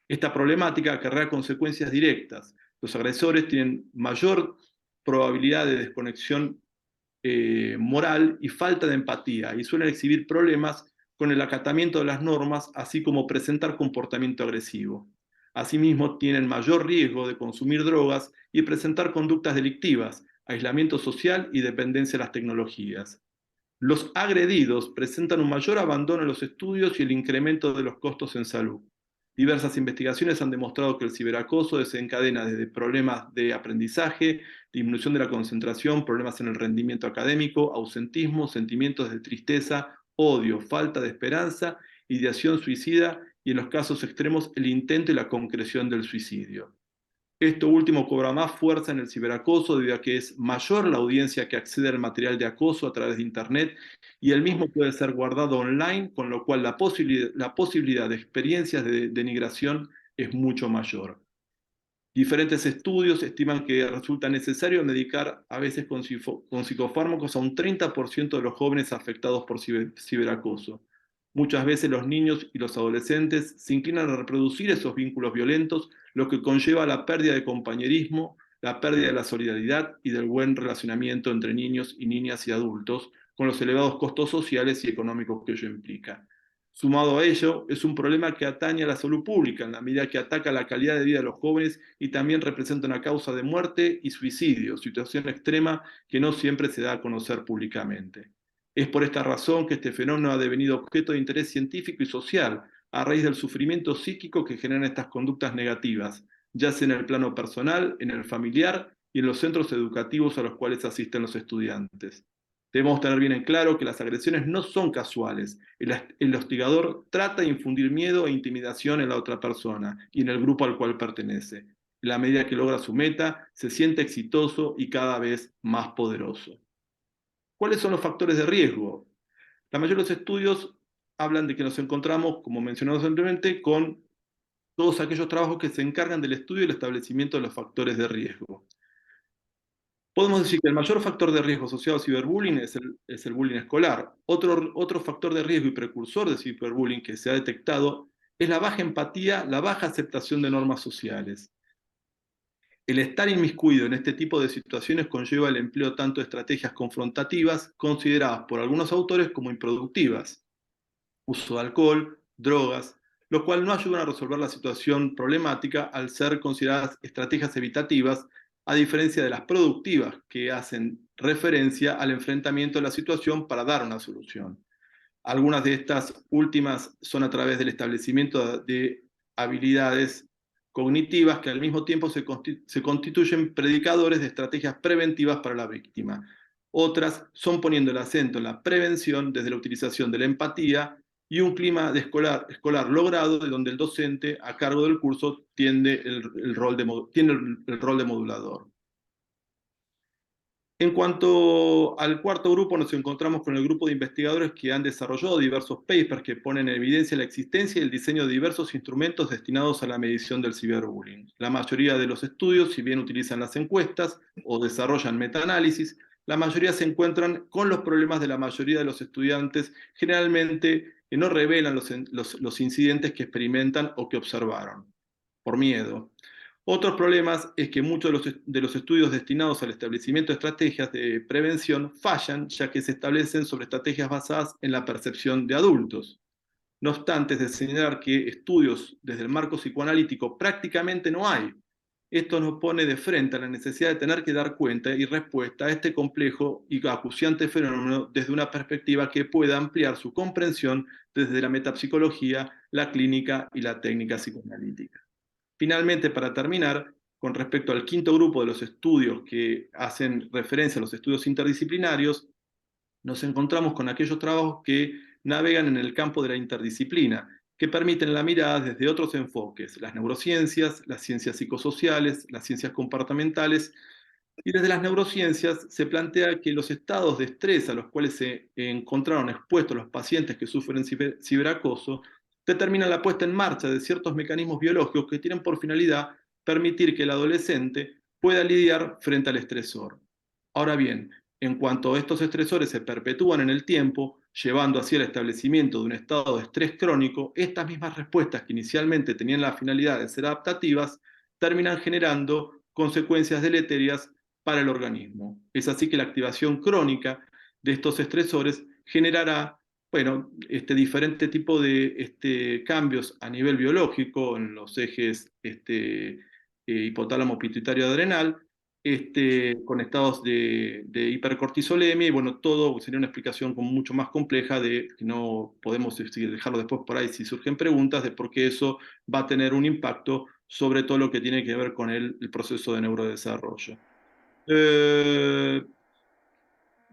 Esta problemática acarrea consecuencias directas. Los agresores tienen mayor probabilidad de desconexión moral y falta de empatía y suelen exhibir problemas con el acatamiento de las normas, así como presentar comportamiento agresivo. Asimismo, tienen mayor riesgo de consumir drogas y presentar conductas delictivas, aislamiento social y dependencia de las tecnologías. Los agredidos presentan un mayor abandono en los estudios y el incremento de los costos en salud. Diversas investigaciones han demostrado que el ciberacoso desencadena desde problemas de aprendizaje, disminución de la concentración, problemas en el rendimiento académico, ausentismo, sentimientos de tristeza, odio, falta de esperanza, ideación suicida y en los casos extremos el intento y la concreción del suicidio. Esto último cobra más fuerza en el ciberacoso debido a que es mayor la audiencia que accede al material de acoso a través de Internet y el mismo puede ser guardado online, con lo cual la posibilidad de experiencias de denigración es mucho mayor. Diferentes estudios estiman que resulta necesario medicar a veces con psicofármacos a un 30% de los jóvenes afectados por ciberacoso. Muchas veces los niños y los adolescentes se inclinan a reproducir esos vínculos violentos, lo que conlleva la pérdida de compañerismo, la pérdida de la solidaridad y del buen relacionamiento entre niños y niñas y adultos, con los elevados costos sociales y económicos que ello implica. Sumado a ello, es un problema que atañe a la salud pública, en la medida que ataca la calidad de vida de los jóvenes y también representa una causa de muerte y suicidio, situación extrema que no siempre se da a conocer públicamente. Es por esta razón que este fenómeno ha devenido objeto de interés científico y social, a raíz del sufrimiento psíquico que generan estas conductas negativas, ya sea en el plano personal, en el familiar y en los centros educativos a los cuales asisten los estudiantes. Debemos tener bien en claro que las agresiones no son casuales. El hostigador trata de infundir miedo e intimidación en la otra persona y en el grupo al cual pertenece. En la medida que logra su meta, se siente exitoso y cada vez más poderoso. ¿Cuáles son los factores de riesgo? La mayoría de los estudios hablan de que nos encontramos, como mencionamos anteriormente, con todos aquellos trabajos que se encargan del estudio y el establecimiento de los factores de riesgo. Podemos decir que el mayor factor de riesgo asociado al ciberbullying es el bullying escolar. Otro factor de riesgo y precursor de ciberbullying que se ha detectado es la baja empatía, la baja aceptación de normas sociales. El estar inmiscuido en este tipo de situaciones conlleva el empleo tanto de estrategias confrontativas, consideradas por algunos autores como improductivas, uso de alcohol, drogas, lo cual no ayuda a resolver la situación problemática al ser consideradas estrategias evitativas, a diferencia de las productivas, que hacen referencia al enfrentamiento de la situación para dar una solución. Algunas de estas últimas son a través del establecimiento de habilidades cognitivas que al mismo tiempo se constituyen predicadores de estrategias preventivas para la víctima. Otras son poniendo el acento en la prevención desde la utilización de la empatía y un clima escolar logrado, de donde el docente a cargo del curso tiene el rol de modulador. En cuanto al cuarto grupo, nos encontramos con el grupo de investigadores que han desarrollado diversos papers que ponen en evidencia la existencia y el diseño de diversos instrumentos destinados a la medición del ciberbullying. La mayoría de los estudios, si bien utilizan las encuestas o desarrollan metaanálisis, la mayoría se encuentran con los problemas de la mayoría de los estudiantes, generalmente que no revelan los incidentes que experimentan o que observaron, por miedo. Otros problemas es que muchos de los estudios destinados al establecimiento de estrategias de prevención fallan, ya que se establecen sobre estrategias basadas en la percepción de adultos. No obstante, es de señalar que estudios desde el marco psicoanalítico prácticamente no hay. Esto nos pone de frente a la necesidad de tener que dar cuenta y respuesta a este complejo y acuciante fenómeno desde una perspectiva que pueda ampliar su comprensión desde la metapsicología, la clínica y la técnica psicoanalítica. Finalmente, para terminar, con respecto al quinto grupo de los estudios que hacen referencia a los estudios interdisciplinarios, nos encontramos con aquellos trabajos que navegan en el campo de la interdisciplina, que permiten la mirada desde otros enfoques, las neurociencias, las ciencias psicosociales, las ciencias comportamentales, y desde las neurociencias se plantea que los estados de estrés a los cuales se encontraron expuestos los pacientes que sufren ciberacoso determinan la puesta en marcha de ciertos mecanismos biológicos que tienen por finalidad permitir que el adolescente pueda lidiar frente al estresor. Ahora bien, en cuanto estos estresores se perpetúan en el tiempo, llevando así al establecimiento de un estado de estrés crónico, estas mismas respuestas que inicialmente tenían la finalidad de ser adaptativas, terminan generando consecuencias deleterias para el organismo. Es así que la activación crónica de estos estresores generará diferente tipo de cambios a nivel biológico en los ejes hipotálamo pituitario adrenal, con estados de hipercortisolemia, y bueno, todo sería una explicación como mucho más compleja de que no podemos dejarlo después por ahí si surgen preguntas de por qué eso va a tener un impacto sobre todo lo que tiene que ver con el proceso de neurodesarrollo.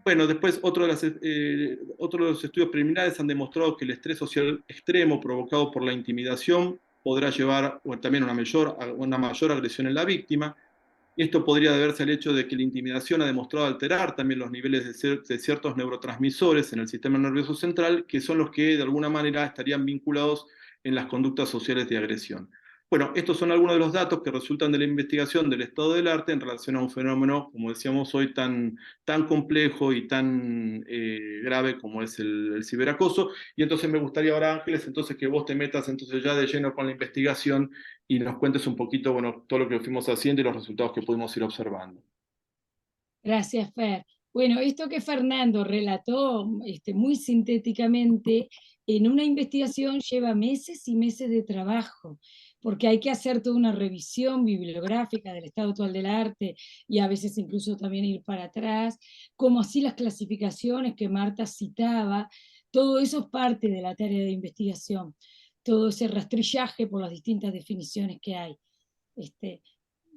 Bueno, después otros de los estudios preliminares han demostrado que el estrés social extremo provocado por la intimidación podrá llevar también a una mayor agresión en la víctima. Esto podría deberse al hecho de que la intimidación ha demostrado alterar también los niveles de ciertos neurotransmisores en el sistema nervioso central, que son los que de alguna manera estarían vinculados en las conductas sociales de agresión. Bueno, estos son algunos de los datos que resultan de la investigación del estado del arte en relación a un fenómeno, como decíamos hoy, tan complejo y tan grave como es el ciberacoso. Y entonces me gustaría ahora, Ángeles, entonces que vos te metas entonces ya de lleno con la investigación y nos cuentes un poquito, bueno, todo lo que fuimos haciendo y los resultados que pudimos ir observando. Gracias, Fer. Bueno, esto que Fernando relató muy sintéticamente, en una investigación lleva meses y meses de trabajo, porque hay que hacer toda una revisión bibliográfica del estado actual del arte y a veces incluso también ir para atrás, como así las clasificaciones que Marta citaba, todo eso es parte de la tarea de investigación, todo ese rastrillaje por las distintas definiciones que hay.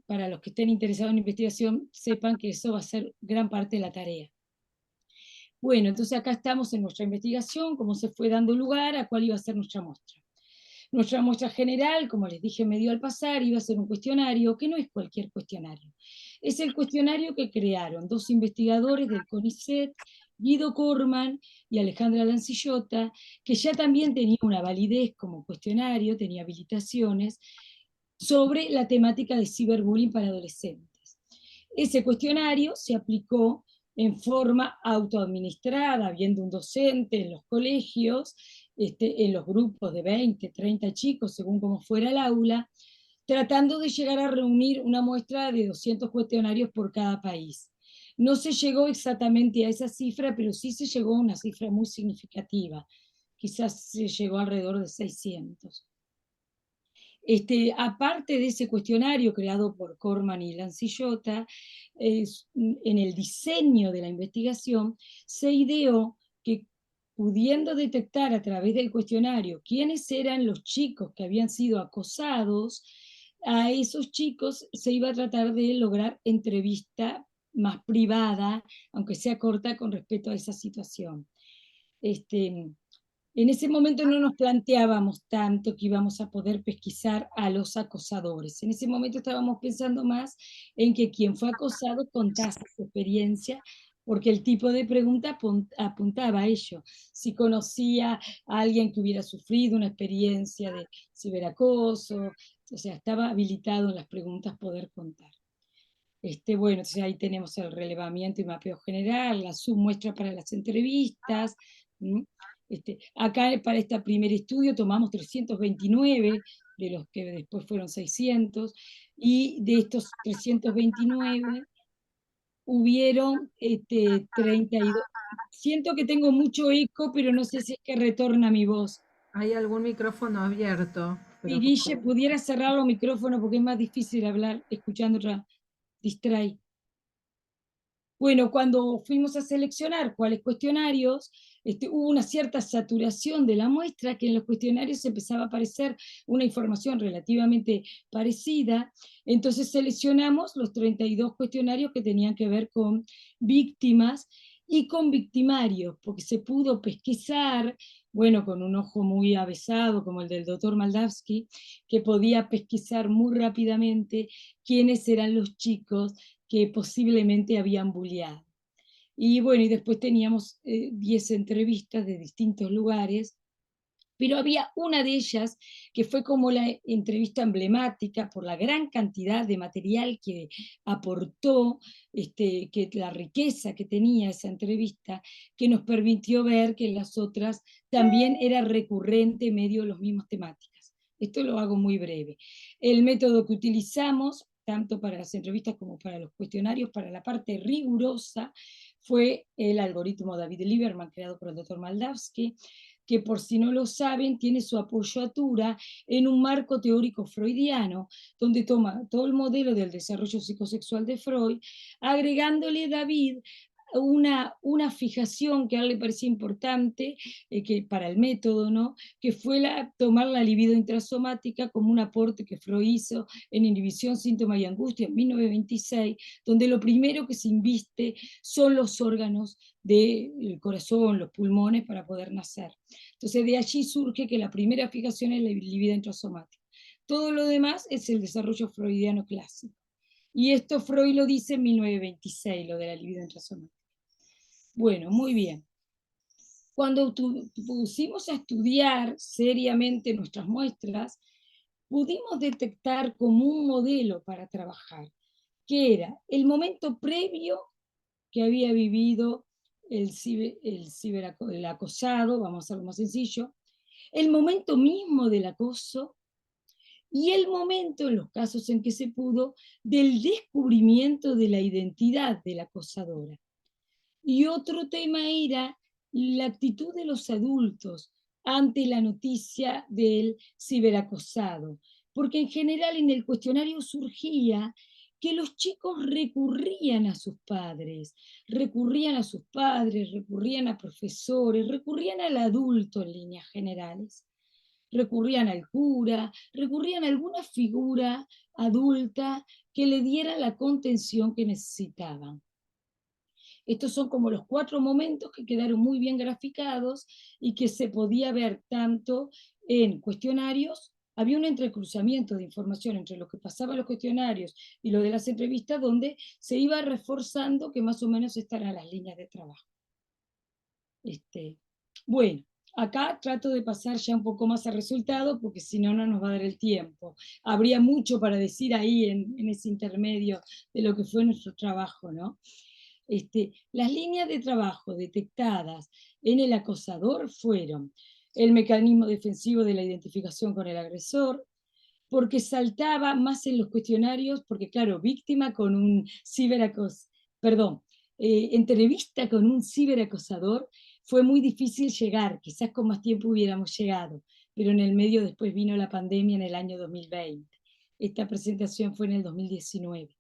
Para los que estén interesados en investigación, sepan que eso va a ser gran parte de la tarea. Bueno, entonces acá estamos en nuestra investigación, cómo se fue dando lugar a cuál iba a ser nuestra muestra. Nuestra muestra general, como les dije medio al pasar, iba a ser un cuestionario, que no es cualquier cuestionario. Es el cuestionario que crearon dos investigadores del CONICET, Guido Corman y Alejandra Lancillota, que ya también tenía una validez como cuestionario, tenía habilitaciones, sobre la temática de ciberbullying para adolescentes. Ese cuestionario se aplicó en forma autoadministrada, habiendo un docente en los colegios, en los grupos de 20, 30 chicos, según cómo fuera el aula, tratando de llegar a reunir una muestra de 200 cuestionarios por cada país. No se llegó exactamente a esa cifra, pero sí se llegó a una cifra muy significativa. Quizás se llegó alrededor de 600. Aparte de ese cuestionario creado por Corman y Lancillota, en el diseño de la investigación se ideó que pudiendo detectar a través del cuestionario quiénes eran los chicos que habían sido acosados, a esos chicos se iba a tratar de lograr entrevista más privada, aunque sea corta, con respecto a esa situación. En ese momento no nos planteábamos tanto que íbamos a poder pesquisar a los acosadores. En ese momento estábamos pensando más en que quien fue acosado contase su experiencia, porque el tipo de pregunta apuntaba a ello. Si conocía a alguien que hubiera sufrido una experiencia de ciberacoso, o sea, estaba habilitado en las preguntas poder contar. Bueno, entonces ahí tenemos el relevamiento y mapeo general, la submuestra para las entrevistas. Acá para este primer estudio tomamos 329, de los que después fueron 600, y de estos 329 hubieron 32. Siento que tengo mucho eco, pero no sé si es que retorna mi voz. Hay algún micrófono abierto. Y Guille, pudiera cerrar los micrófonos porque es más difícil hablar escuchando otra. Distrae. Bueno, cuando fuimos a seleccionar cuáles cuestionarios, hubo una cierta saturación de la muestra, que en los cuestionarios empezaba a aparecer una información relativamente parecida, entonces seleccionamos los 32 cuestionarios que tenían que ver con víctimas y con victimarios, porque se pudo pesquisar, bueno, con un ojo muy avesado, como el del doctor Moldavsky, que podía pesquisar muy rápidamente quiénes eran los chicos que posiblemente habían bulleado. Y bueno, y después teníamos 10 entrevistas de distintos lugares, pero había una de ellas que fue como la entrevista emblemática por la gran cantidad de material que aportó, que la riqueza que tenía esa entrevista, que nos permitió ver que en las otras también era recurrente medio los mismos temáticas. Esto lo hago muy breve. El método que utilizamos, tanto para las entrevistas como para los cuestionarios, para la parte rigurosa, fue el algoritmo David Lieberman, creado por el doctor Moldavsky, que por si no lo saben, tiene su apoyatura en un marco teórico freudiano, donde toma todo el modelo del desarrollo psicosexual de Freud, agregándole David una fijación que a él le parecía importante que para el método, ¿no? Que fue tomar la libido intrasomática como un aporte que Freud hizo en Inhibición, Síntoma y Angustia en 1926, donde lo primero que se inviste son los órganos del corazón, los pulmones, para poder nacer. Entonces de allí surge que la primera fijación es la libido intrasomática. Todo lo demás es el desarrollo freudiano clásico. Y esto Freud lo dice en 1926, lo de la libido intrasomática. Bueno, muy bien. Cuando pusimos a estudiar seriamente nuestras muestras, pudimos detectar como un modelo para trabajar, que era el momento previo que había vivido el acosado, vamos a hacerlo más sencillo, el momento mismo del acoso y el momento, en los casos en que se pudo, del descubrimiento de la identidad de la acosadora. Y otro tema era la actitud de los adultos ante la noticia del ciberacosado, porque en general en el cuestionario surgía que los chicos recurrían a sus padres, recurrían a profesores, recurrían al adulto en líneas generales, recurrían al cura, recurrían a alguna figura adulta que le diera la contención que necesitaban. Estos son como los 4 momentos que quedaron muy bien graficados y que se podía ver tanto en cuestionarios. Había un entrecruzamiento de información entre lo que pasaba en los cuestionarios y lo de las entrevistas, donde se iba reforzando que más o menos estas eran las líneas de trabajo. Bueno, acá trato de pasar ya un poco más al resultado, porque si no, no nos va a dar el tiempo. Habría mucho para decir ahí en ese intermedio de lo que fue nuestro trabajo, ¿no? Las líneas de trabajo detectadas en el acosador fueron el mecanismo defensivo de la identificación con el agresor, porque saltaba más en los cuestionarios, porque claro, víctima con un entrevista con un ciberacosador, fue muy difícil llegar, quizás con más tiempo hubiéramos llegado, pero en el medio después vino la pandemia en el año 2020. Esta presentación fue en el 2019.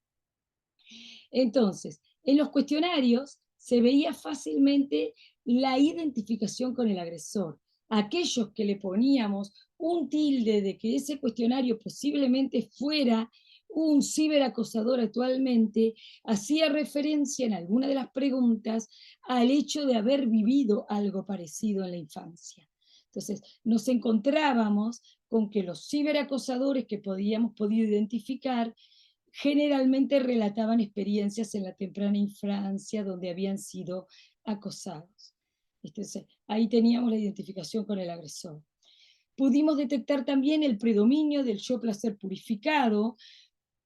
Entonces, en los cuestionarios se veía fácilmente la identificación con el agresor. Aquellos que le poníamos un tilde de que ese cuestionario posiblemente fuera un ciberacosador actualmente, hacía referencia en alguna de las preguntas al hecho de haber vivido algo parecido en la infancia. Entonces, nos encontrábamos con que los ciberacosadores que podíamos podido identificar generalmente relataban experiencias en la temprana infancia donde habían sido acosados. Entonces, ahí teníamos la identificación con el agresor. Pudimos detectar también el predominio del yo placer purificado,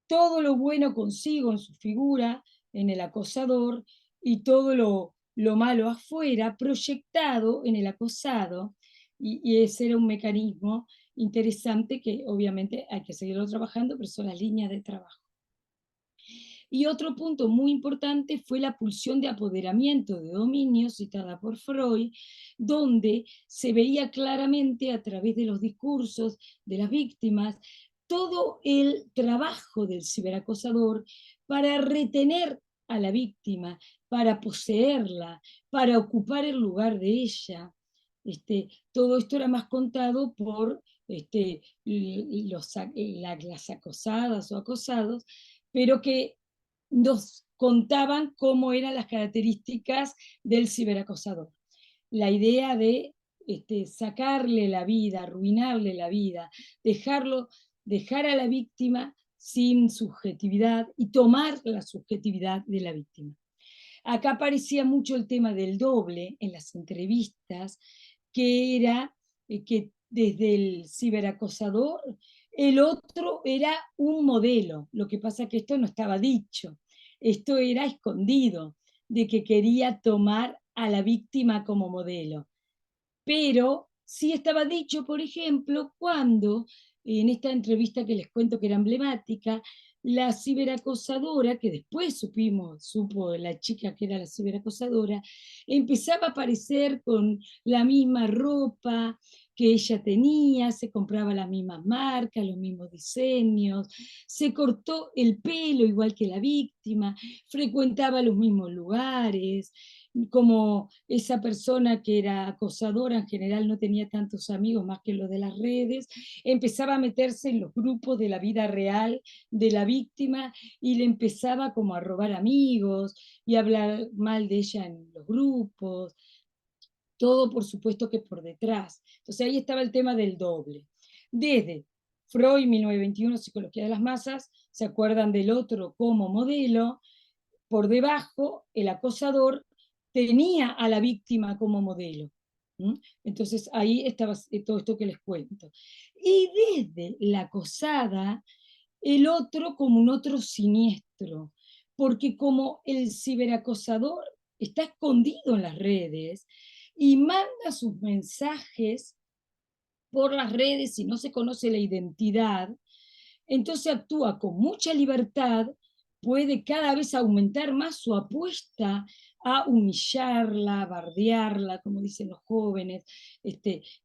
todo lo bueno consigo en su figura, en el acosador, y todo lo malo afuera, proyectado en el acosado, y ese era un mecanismo interesante que obviamente hay que seguirlo trabajando, pero son las líneas de trabajo. Y otro punto muy importante fue la pulsión de apoderamiento de dominio, citada por Freud, donde se veía claramente a través de los discursos de las víctimas todo el trabajo del ciberacosador para retener a la víctima, para poseerla, para ocupar el lugar de ella. Todo esto era más contado por las acosadas o acosados, pero que nos contaban cómo eran las características del ciberacosador. La idea de sacarle la vida, arruinarle la vida, dejar a la víctima sin subjetividad y tomar la subjetividad de la víctima. Acá aparecía mucho el tema del doble en las entrevistas, que era que desde el ciberacosador el otro era un modelo. Lo que pasa es que esto no estaba dicho, esto era escondido, de que quería tomar a la víctima como modelo. Pero sí estaba dicho, por ejemplo, cuando en esta entrevista que les cuento que era emblemática, la ciberacosadora, que después supo la chica que era la ciberacosadora, empezaba a aparecer con la misma ropa que ella tenía, se compraba las mismas marcas, los mismos diseños, se cortó el pelo igual que la víctima, frecuentaba los mismos lugares, como esa persona que era acosadora en general no tenía tantos amigos más que los de las redes, empezaba a meterse en los grupos de la vida real de la víctima y le empezaba como a robar amigos y a hablar mal de ella en los grupos, todo por supuesto que por detrás. Entonces ahí estaba el tema del doble. Desde Freud, 1921, Psicología de las Masas, se acuerdan del otro como modelo, por debajo el acosador tenía a la víctima como modelo. Entonces ahí estaba todo esto que les cuento. Y desde la acosada, el otro como un otro siniestro, porque como el ciberacosador está escondido en las redes y manda sus mensajes por las redes y no se conoce la identidad, entonces actúa con mucha libertad, puede cada vez aumentar más su apuesta a humillarla, bardearla, como dicen los jóvenes,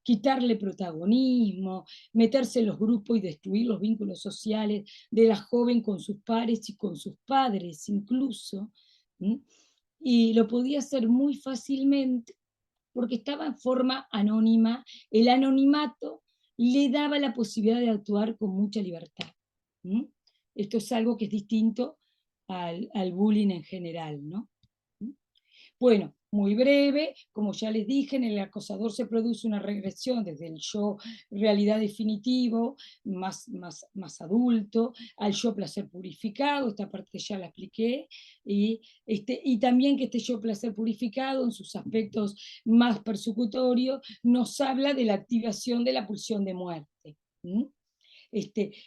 quitarle protagonismo, meterse en los grupos y destruir los vínculos sociales de la joven con sus pares y con sus padres incluso. Y lo podía hacer muy fácilmente porque estaba en forma anónima. El anonimato le daba la posibilidad de actuar con mucha libertad. Esto es algo que es distinto al bullying en general, ¿no? Bueno, muy breve, como ya les dije, en el acosador se produce una regresión desde el yo realidad definitivo, más adulto, al yo placer purificado, esta parte ya la expliqué, y también que este yo placer purificado en sus aspectos más persecutorios nos habla de la activación de la pulsión de muerte.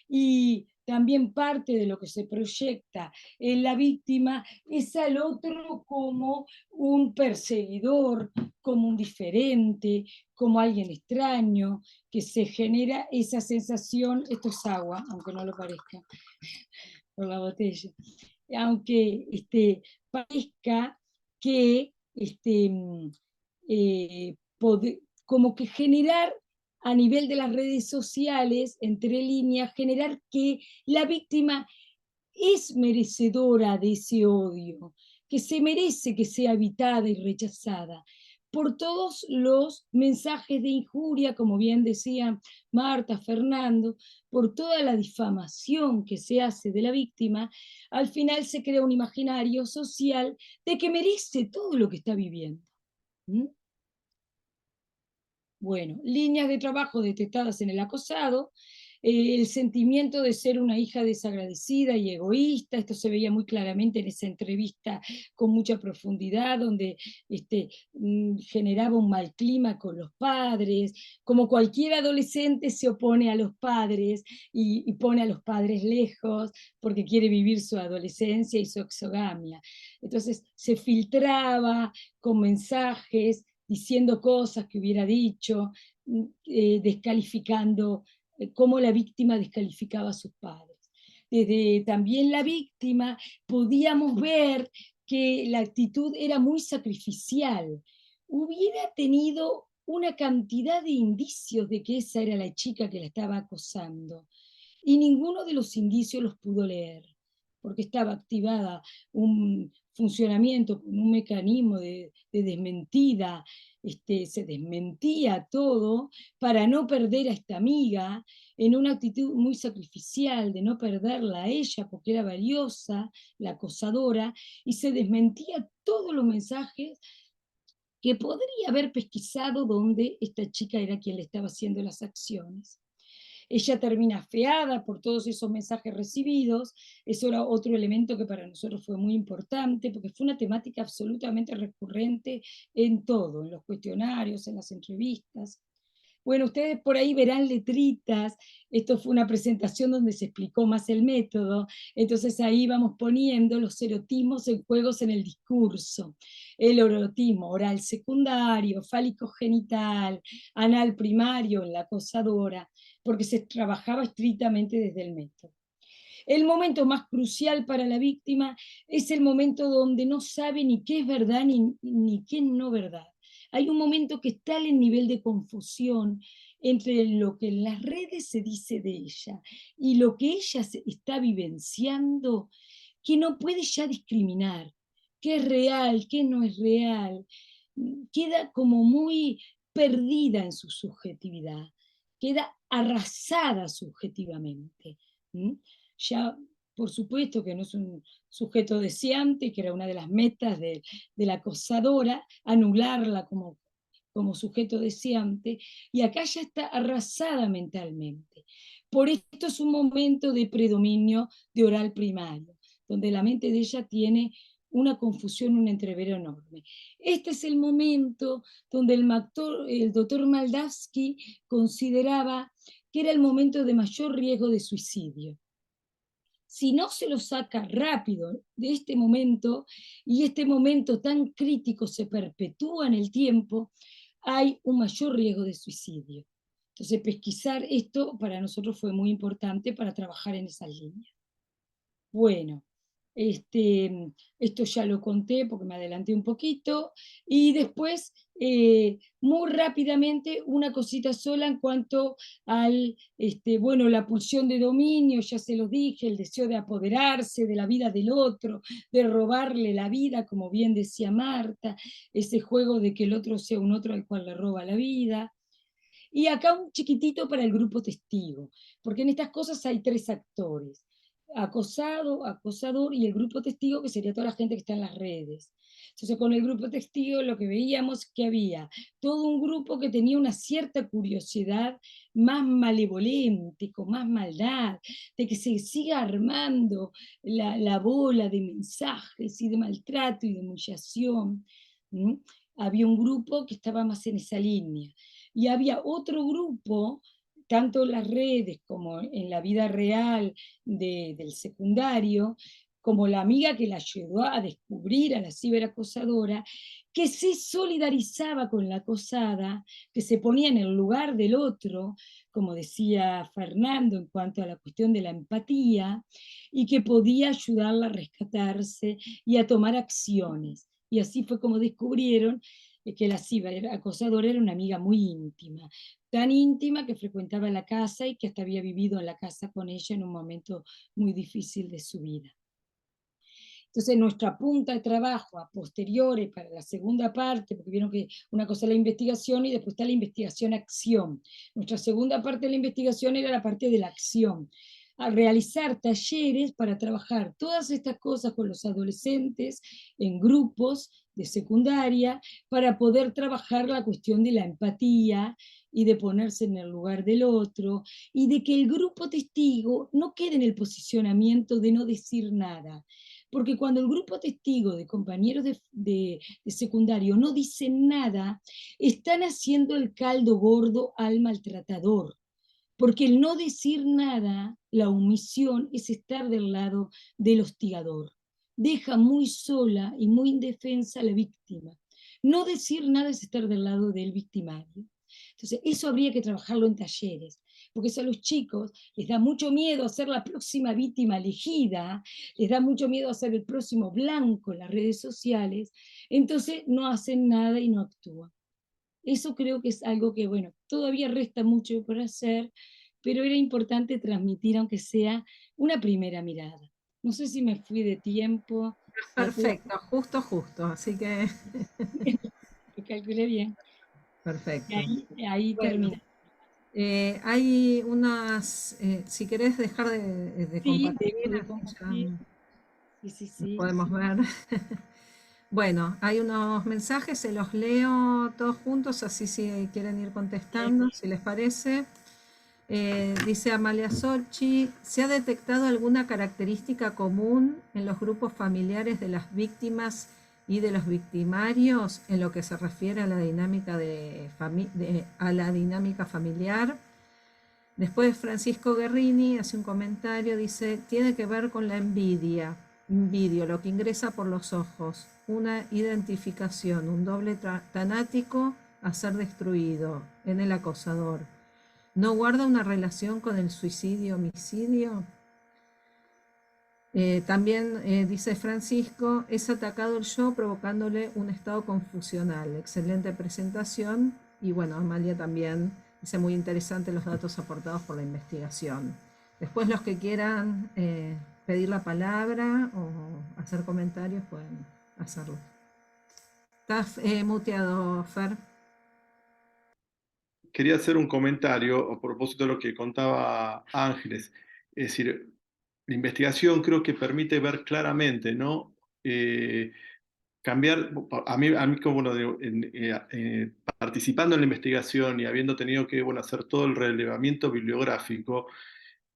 Y también parte de lo que se proyecta en la víctima es al otro como un perseguidor, como un diferente, como alguien extraño, que se genera esa sensación, esto es agua, aunque no lo parezca, por la botella, aunque parezca que como que generar a nivel de las redes sociales, entre líneas, generar que la víctima es merecedora de ese odio, que se merece que sea evitada y rechazada, por todos los mensajes de injuria, como bien decían Marta, Fernando, por toda la difamación que se hace de la víctima, al final se crea un imaginario social de que merece todo lo que está viviendo. ¿Mm? Bueno, líneas de trabajo detectadas en el acosado, el sentimiento de ser una hija desagradecida y egoísta, esto se veía muy claramente en esa entrevista con mucha profundidad, donde generaba un mal clima con los padres, como cualquier adolescente se opone a los padres y pone a los padres lejos porque quiere vivir su adolescencia y su exogamia. Entonces se filtraba con mensajes, diciendo cosas que hubiera dicho, descalificando, cómo la víctima descalificaba a sus padres. Desde también la víctima podíamos ver que la actitud era muy sacrificial. Hubiera tenido una cantidad de indicios de que esa era la chica que la estaba acosando, y ninguno de los indicios los pudo leer, porque estaba activada un funcionamiento, un mecanismo de desmentida, se desmentía todo para no perder a esta amiga, en una actitud muy sacrificial de no perderla a ella porque era valiosa, la acosadora, y se desmentía todos los mensajes que podría haber pesquisado donde esta chica era quien le estaba haciendo las acciones. Ella termina afeada por todos esos mensajes recibidos. Eso era otro elemento que para nosotros fue muy importante, porque fue una temática absolutamente recurrente en todo, en los cuestionarios, en las entrevistas. Bueno, ustedes por ahí verán letritas, esto fue una presentación donde se explicó más el método, entonces ahí vamos poniendo los erotismos en juegos en el discurso. El erotismo oral secundario, fálico genital, anal primario en la acosadora, porque se trabajaba estrictamente desde el método. El momento más crucial para la víctima es el momento donde no sabe ni qué es verdad ni qué no verdad. Hay un momento que está en el nivel de confusión entre lo que en las redes se dice de ella y lo que ella está vivenciando, que no puede ya discriminar qué es real, qué no es real. Queda como muy perdida en su subjetividad, queda arrasada subjetivamente. Ya, por supuesto que no es un sujeto deseante, que era una de las metas de la acosadora, anularla como sujeto deseante, y acá ya está arrasada mentalmente. Por esto es un momento de predominio de oral primario, donde la mente de ella tiene una confusión, un entrevero enorme. Este es el momento donde el doctor Maldavsky consideraba que era el momento de mayor riesgo de suicidio. Si no se lo saca rápido de este momento, y este momento tan crítico se perpetúa en el tiempo, hay un mayor riesgo de suicidio. Entonces, pesquisar esto para nosotros fue muy importante para trabajar en esas líneas. Bueno, esto ya lo conté porque me adelanté un poquito, y después, muy rápidamente, una cosita sola en cuanto al, bueno, la pulsión de dominio, ya se lo dije, el deseo de apoderarse de la vida del otro, de robarle la vida, como bien decía Marta, ese juego de que el otro sea un otro al cual le roba la vida. Y acá un chiquitito para el grupo testigo, porque en estas cosas hay tres actores: acosado, acosador y el grupo testigo, que sería toda la gente que está en las redes. Entonces, con el grupo testigo lo que veíamos que había todo un grupo que tenía una cierta curiosidad más malevolente, con más maldad, de que se siga armando la bola de mensajes y de maltrato y de humillación. Había un grupo que estaba más en esa línea. Y había otro grupo, tanto en las redes como en la vida real del secundario, como la amiga que la ayudó a descubrir a la ciberacosadora, que se solidarizaba con la acosada, que se ponía en el lugar del otro, como decía Fernando en cuanto a la cuestión de la empatía, y que podía ayudarla a rescatarse y a tomar acciones. Y así fue como descubrieron que la ciberacosadora era una amiga muy íntima, tan íntima que frecuentaba la casa y que hasta había vivido en la casa con ella en un momento muy difícil de su vida. Entonces nuestra punta de trabajo a posteriores para la segunda parte, porque vieron que una cosa es la investigación y después está la investigación-acción. Nuestra segunda parte de la investigación era la parte de la acción, a realizar talleres para trabajar todas estas cosas con los adolescentes en grupos de secundaria, para poder trabajar la cuestión de la empatía y de ponerse en el lugar del otro, y de que el grupo testigo no quede en el posicionamiento de no decir nada. Porque cuando el grupo testigo de compañeros de secundario no dicen nada, están haciendo el caldo gordo al maltratador. Porque el no decir nada, la omisión, es estar del lado del hostigador. Deja muy sola y muy indefensa a la víctima. No decir nada es estar del lado del victimario. Entonces, eso habría que trabajarlo en talleres, porque eso a los chicos les da mucho miedo a ser la próxima víctima elegida, les da mucho miedo a ser el próximo blanco en las redes sociales, entonces no hacen nada y no actúan. Eso creo que es algo que, bueno, todavía resta mucho por hacer, pero era importante transmitir, aunque sea una primera mirada. No sé si me fui de tiempo. Perfecto, justo, así que Lo calculé bien. perfecto. Ahí Bueno, termina. hay unas, si querés dejar de Sí, compartir, dejo de así ya compartir. Sí. podemos ver. Bueno, hay unos mensajes, se los leo todos juntos, así si quieren ir contestando, si les parece. Dice Amalia Solchi, ¿se ha detectado alguna característica común en los grupos familiares de las víctimas y de los victimarios en lo que se refiere a la dinámica, a la dinámica familiar? Después Francisco Guerrini hace un comentario, dice, tiene que ver con la envidia, lo que ingresa por los ojos, una identificación, un doble tanático a ser destruido en el acosador. ¿No guarda una relación con el suicidio-homicidio? También dice Francisco, es atacado el yo provocándole un estado confusional. Excelente presentación. Y bueno, Amalia también dice muy interesante los datos aportados por la investigación. Después los que quieran pedir la palabra o hacer comentarios pueden hacerlo. Estás muteado, Fer. Quería hacer un comentario a propósito de lo que contaba Ángeles. Es decir, la investigación creo que permite ver claramente, ¿no? Cambiar, a mí como bueno, participando en la investigación y habiendo tenido que bueno, hacer todo el relevamiento bibliográfico,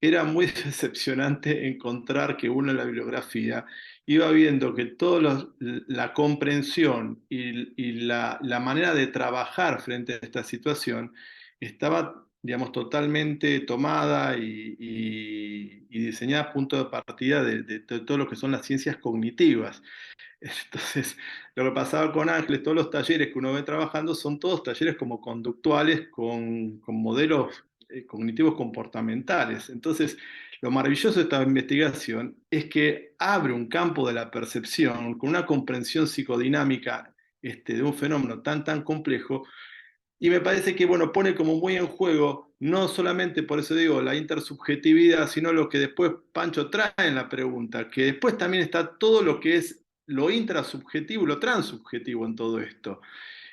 era muy decepcionante encontrar que uno en la bibliografía iba viendo que toda la comprensión y la manera de trabajar frente a esta situación estaba, digamos, totalmente tomada y diseñada a punto de partida de todo lo que son las ciencias cognitivas. Entonces, lo que pasaba con Ángeles, todos los talleres que uno ve trabajando son todos talleres como conductuales con modelos cognitivos comportamentales. Entonces, lo maravilloso de esta investigación es que abre un campo de la percepción con una comprensión psicodinámica de un fenómeno tan complejo, y me parece que, bueno, pone como muy en juego, no solamente, por eso digo, la intersubjetividad, sino lo que después Pancho trae en la pregunta, que después también está todo lo que es lo intrasubjetivo y lo transubjetivo en todo esto,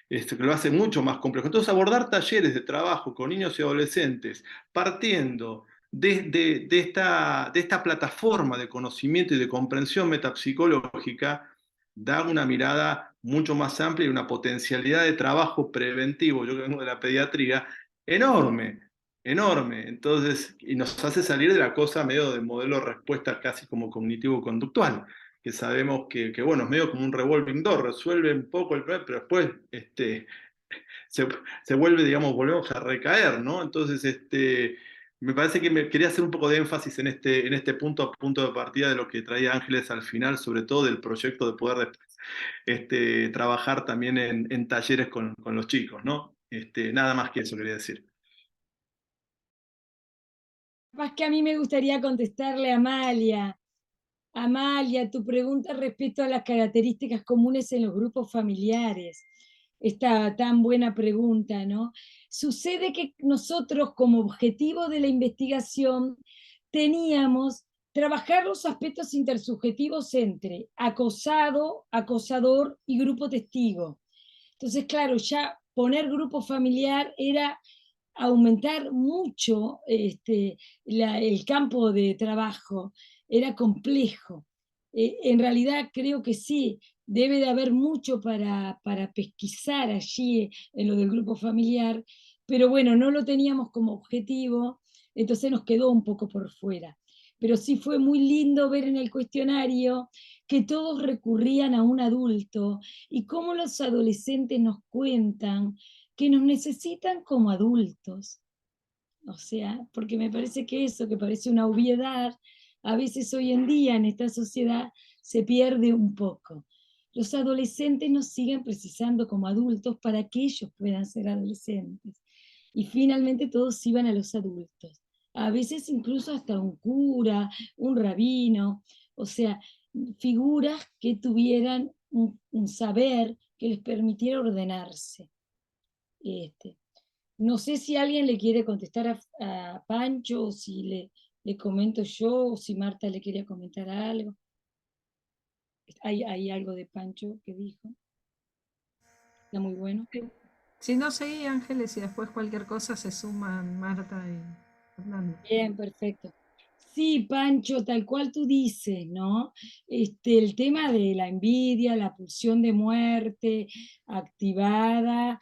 que lo hace mucho más complejo. Entonces, abordar talleres de trabajo con niños y adolescentes, partiendo de esta plataforma de conocimiento y de comprensión metapsicológica, da una mirada mucho más amplia y una potencialidad de trabajo preventivo, yo que vengo de la pediatría, enorme, enorme. Entonces, y nos hace salir de la cosa medio de modelo de respuesta casi como cognitivo-conductual, que sabemos que, bueno, es medio como un revolving door, resuelve un poco el problema, pero después se vuelve, digamos, volvemos a recaer, ¿no? Entonces, me parece que me quería hacer un poco de énfasis en este punto de partida de lo que traía Ángeles al final, sobre todo del proyecto de poder trabajar también en talleres con los chicos, ¿no? Nada más que eso quería decir. Más que a mí me gustaría contestarle a Amalia. Amalia, tu pregunta respecto a las características comunes en los grupos familiares. Esta tan buena pregunta, ¿no? Sucede que nosotros como objetivo de la investigación teníamos trabajar los aspectos intersubjetivos entre acosado, acosador y grupo testigo. Entonces, claro, ya poner grupo familiar era aumentar mucho el campo de trabajo, era complejo. En realidad creo que sí, debe de haber mucho para pesquisar allí en lo del grupo familiar, pero bueno, no lo teníamos como objetivo, entonces nos quedó un poco por fuera. Pero sí fue muy lindo ver en el cuestionario que todos recurrían a un adulto y cómo los adolescentes nos cuentan que nos necesitan como adultos. O sea, porque me parece que eso, que parece una obviedad, a veces hoy en día en esta sociedad se pierde un poco. Los adolescentes nos siguen precisando como adultos para que ellos puedan ser adolescentes. Y finalmente todos iban a los adultos. A veces incluso hasta un cura, un rabino, o sea, figuras que tuvieran un saber que les permitiera ordenarse. No sé si alguien le quiere contestar a Pancho, o si le comento yo, o si Marta le quería comentar algo. Hay algo de Pancho que dijo. Está muy bueno. Sí. Si no, seguí Ángeles y después cualquier cosa se suman Marta y Fernando. Bien, perfecto. Sí, Pancho, tal cual tú dices, ¿no? El tema de la envidia, la pulsión de muerte activada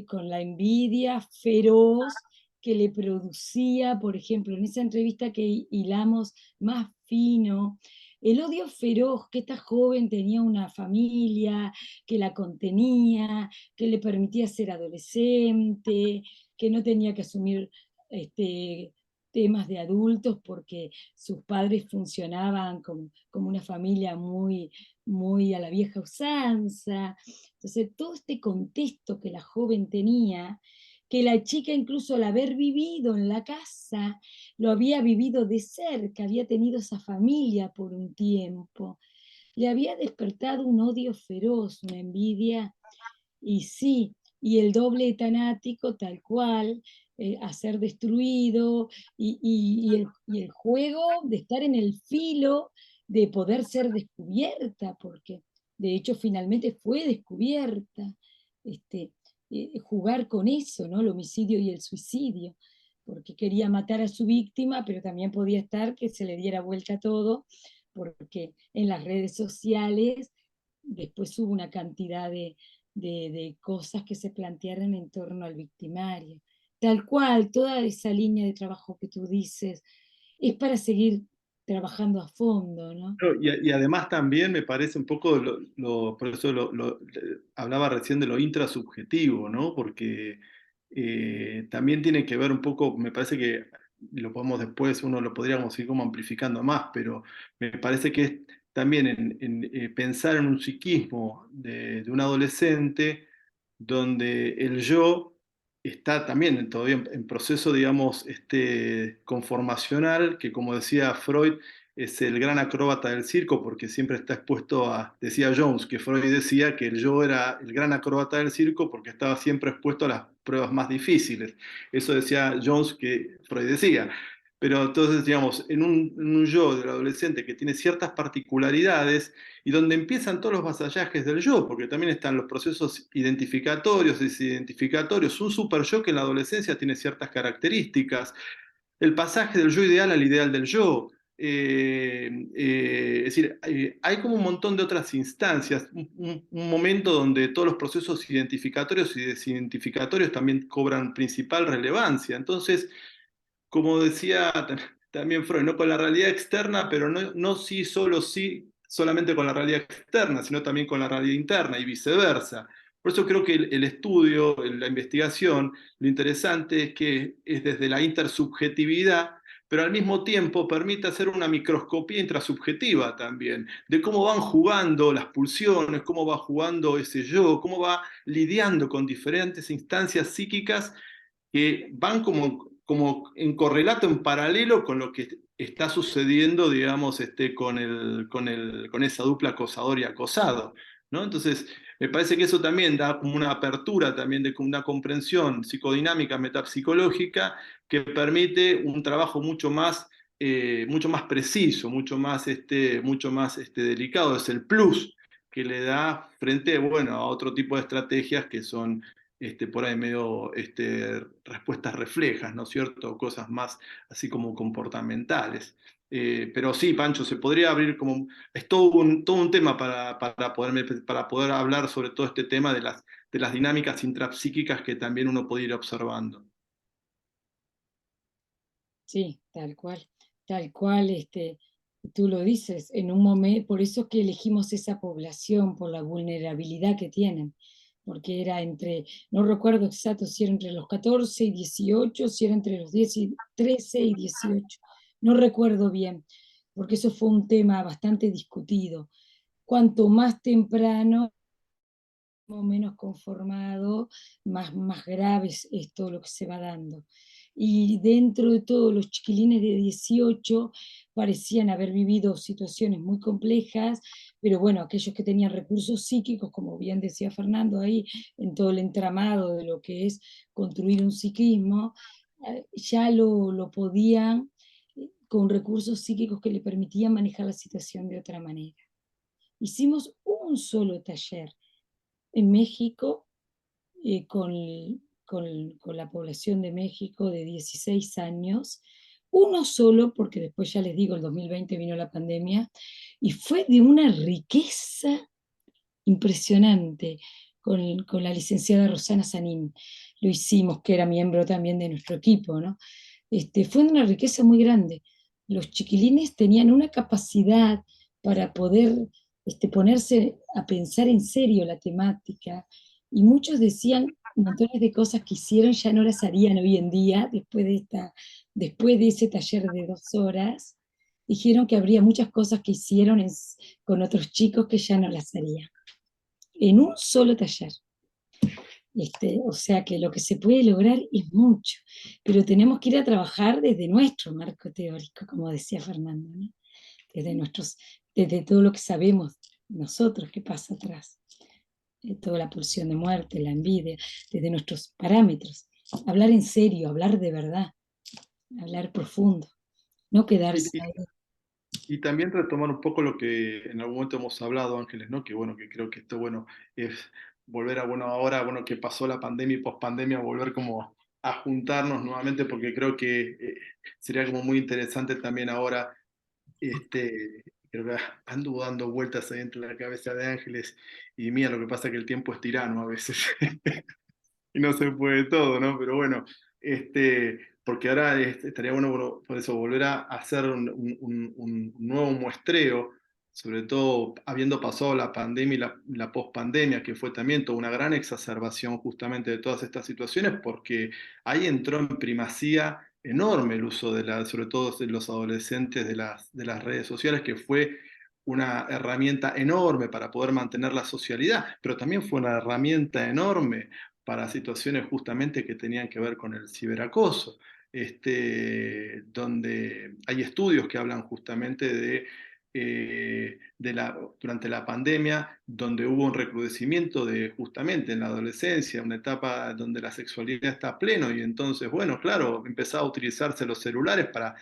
con la envidia feroz que le producía, por ejemplo, en esa entrevista que hilamos más fino, el odio feroz que esta joven tenía una familia, que la contenía, que le permitía ser adolescente, que no tenía que asumir temas de adultos porque sus padres funcionaban como una familia muy, muy a la vieja usanza. Entonces, todo este contexto que la joven tenía, que la chica incluso al haber vivido en la casa, lo había vivido de cerca, había tenido esa familia por un tiempo, le había despertado un odio feroz, una envidia, y sí, y el doble etanático tal cual, a ser destruido, y el juego de estar en el filo de poder ser descubierta, porque de hecho finalmente fue descubierta, este, jugar con eso, ¿no? El homicidio y el suicidio, porque quería matar a su víctima, pero también podía estar que se le diera vuelta todo, porque en las redes sociales después hubo una cantidad de cosas que se plantearon en torno al victimario. Tal cual, toda esa línea de trabajo que tú dices es para seguir trabajando a fondo, ¿no? Y además también me parece un poco, por eso hablaba recién de lo intrasubjetivo, ¿no? Porque también tiene que ver un poco, me parece que lo podemos después, uno lo podríamos ir como amplificando más, pero me parece que es también pensar en un psiquismo de un adolescente donde el yo está también todavía en proceso, digamos, conformacional, que como decía Freud, es el gran acróbata del circo porque siempre está expuesto a, decía Jones, que Freud decía que el yo era el gran acróbata del circo porque estaba siempre expuesto a las pruebas más difíciles. Eso decía Jones que Freud decía. Pero entonces, digamos, en un yo del adolescente que tiene ciertas particularidades y donde empiezan todos los vasallajes del yo, porque también están los procesos identificatorios, desidentificatorios, un super yo que en la adolescencia tiene ciertas características, el pasaje del yo ideal al ideal del yo. Es decir, hay como un montón de otras instancias, un momento donde todos los procesos identificatorios y desidentificatorios también cobran principal relevancia. Entonces, como decía también Freud, no con la realidad externa, pero no sí, solo sí, solamente con la realidad externa, sino también con la realidad interna y viceversa. Por eso creo que el estudio, la investigación, lo interesante es que es desde la intersubjetividad, pero al mismo tiempo permite hacer una microscopía intrasubjetiva también, de cómo van jugando las pulsiones, cómo va jugando ese yo, cómo va lidiando con diferentes instancias psíquicas que van como en correlato, en paralelo con lo que está sucediendo, digamos, con esa dupla acosador y acosado, ¿no? Entonces, me parece que eso también da como una apertura también de una comprensión psicodinámica, metapsicológica, que permite un trabajo mucho más mucho más preciso, mucho más delicado, es el plus que le da frente, bueno, a otro tipo de estrategias que son por ahí medio respuestas reflejas, ¿no es cierto? Cosas más así como comportamentales. Pero sí, Pancho, se podría abrir como, es todo un tema para poder hablar sobre todo este tema de las dinámicas intrapsíquicas que también uno puede ir observando. Sí, tal cual, tú lo dices, en un momento, por eso es que elegimos esa población, por la vulnerabilidad que tienen, porque era entre, no recuerdo exacto si era entre los 14 y 18, si era entre los 13 y 18, no recuerdo bien, porque eso fue un tema bastante discutido. Cuanto más temprano, menos conformado, más grave es todo lo que se va dando. Y dentro de todos los chiquilines de 18 parecían haber vivido situaciones muy complejas, pero bueno, aquellos que tenían recursos psíquicos, como bien decía Fernando ahí, en todo el entramado de lo que es construir un psiquismo, ya lo podían con recursos psíquicos que le permitían manejar la situación de otra manera. Hicimos un solo taller en México, con la población de México de 16 años, uno solo, porque después ya les digo, el 2020 vino la pandemia, y fue de una riqueza impresionante con la licenciada Rosana Sanín. Lo hicimos, que era miembro también de nuestro equipo, ¿no? Fue de una riqueza muy grande. Los chiquilines tenían una capacidad para poder ponerse a pensar en serio la temática, y muchos decían montones de cosas que hicieron, ya no las harían hoy en día, después de ese taller de 2 horas, dijeron que habría muchas cosas que hicieron con otros chicos que ya no las harían en un solo taller. O sea que lo que se puede lograr es mucho, pero tenemos que ir a trabajar desde nuestro marco teórico, como decía Fernando, ¿no? Desde todo lo que sabemos nosotros que pasa atrás, toda la pulsión de muerte, la envidia, desde nuestros parámetros. Hablar en serio, hablar de verdad, hablar profundo, no quedarse ahí. Y también retomar un poco lo que en algún momento hemos hablado, Ángeles, ¿no? Que bueno, que creo que esto, bueno, es volver a, bueno, ahora, bueno, que pasó la pandemia y pospandemia, volver como a juntarnos nuevamente, porque creo que sería como muy interesante también ahora, creo que ando dando vueltas ahí entre la cabeza de Ángeles y mía, lo que pasa es que el tiempo es tirano a veces. Y no se puede todo, ¿no? Pero bueno, porque ahora estaría bueno, por eso volver a hacer un nuevo muestreo, sobre todo habiendo pasado la pandemia y la pospandemia, que fue también toda una gran exacerbación justamente de todas estas situaciones, porque ahí entró en primacía enorme el uso sobre todo de los adolescentes de las redes sociales, que fue una herramienta enorme para poder mantener la socialidad, pero también fue una herramienta enorme para situaciones justamente que tenían que ver con el ciberacoso, donde hay estudios que hablan justamente durante la pandemia, donde hubo un recrudecimiento justamente en la adolescencia, una etapa donde la sexualidad está a pleno, y entonces, bueno, claro, empezaba a utilizarse los celulares para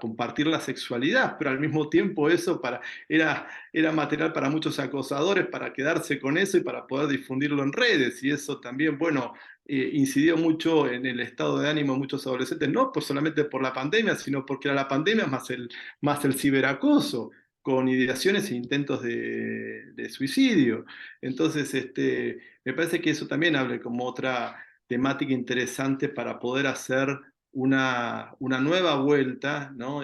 compartir la sexualidad, pero al mismo tiempo eso era material para muchos acosadores para quedarse con eso y para poder difundirlo en redes, y eso también, bueno, incidió mucho en el estado de ánimo de muchos adolescentes, no pues solamente por la pandemia, sino porque era la pandemia más el ciberacoso, con ideaciones e intentos de suicidio. Entonces, me parece que eso también abre como otra temática interesante para poder hacer una nueva vuelta, ¿no?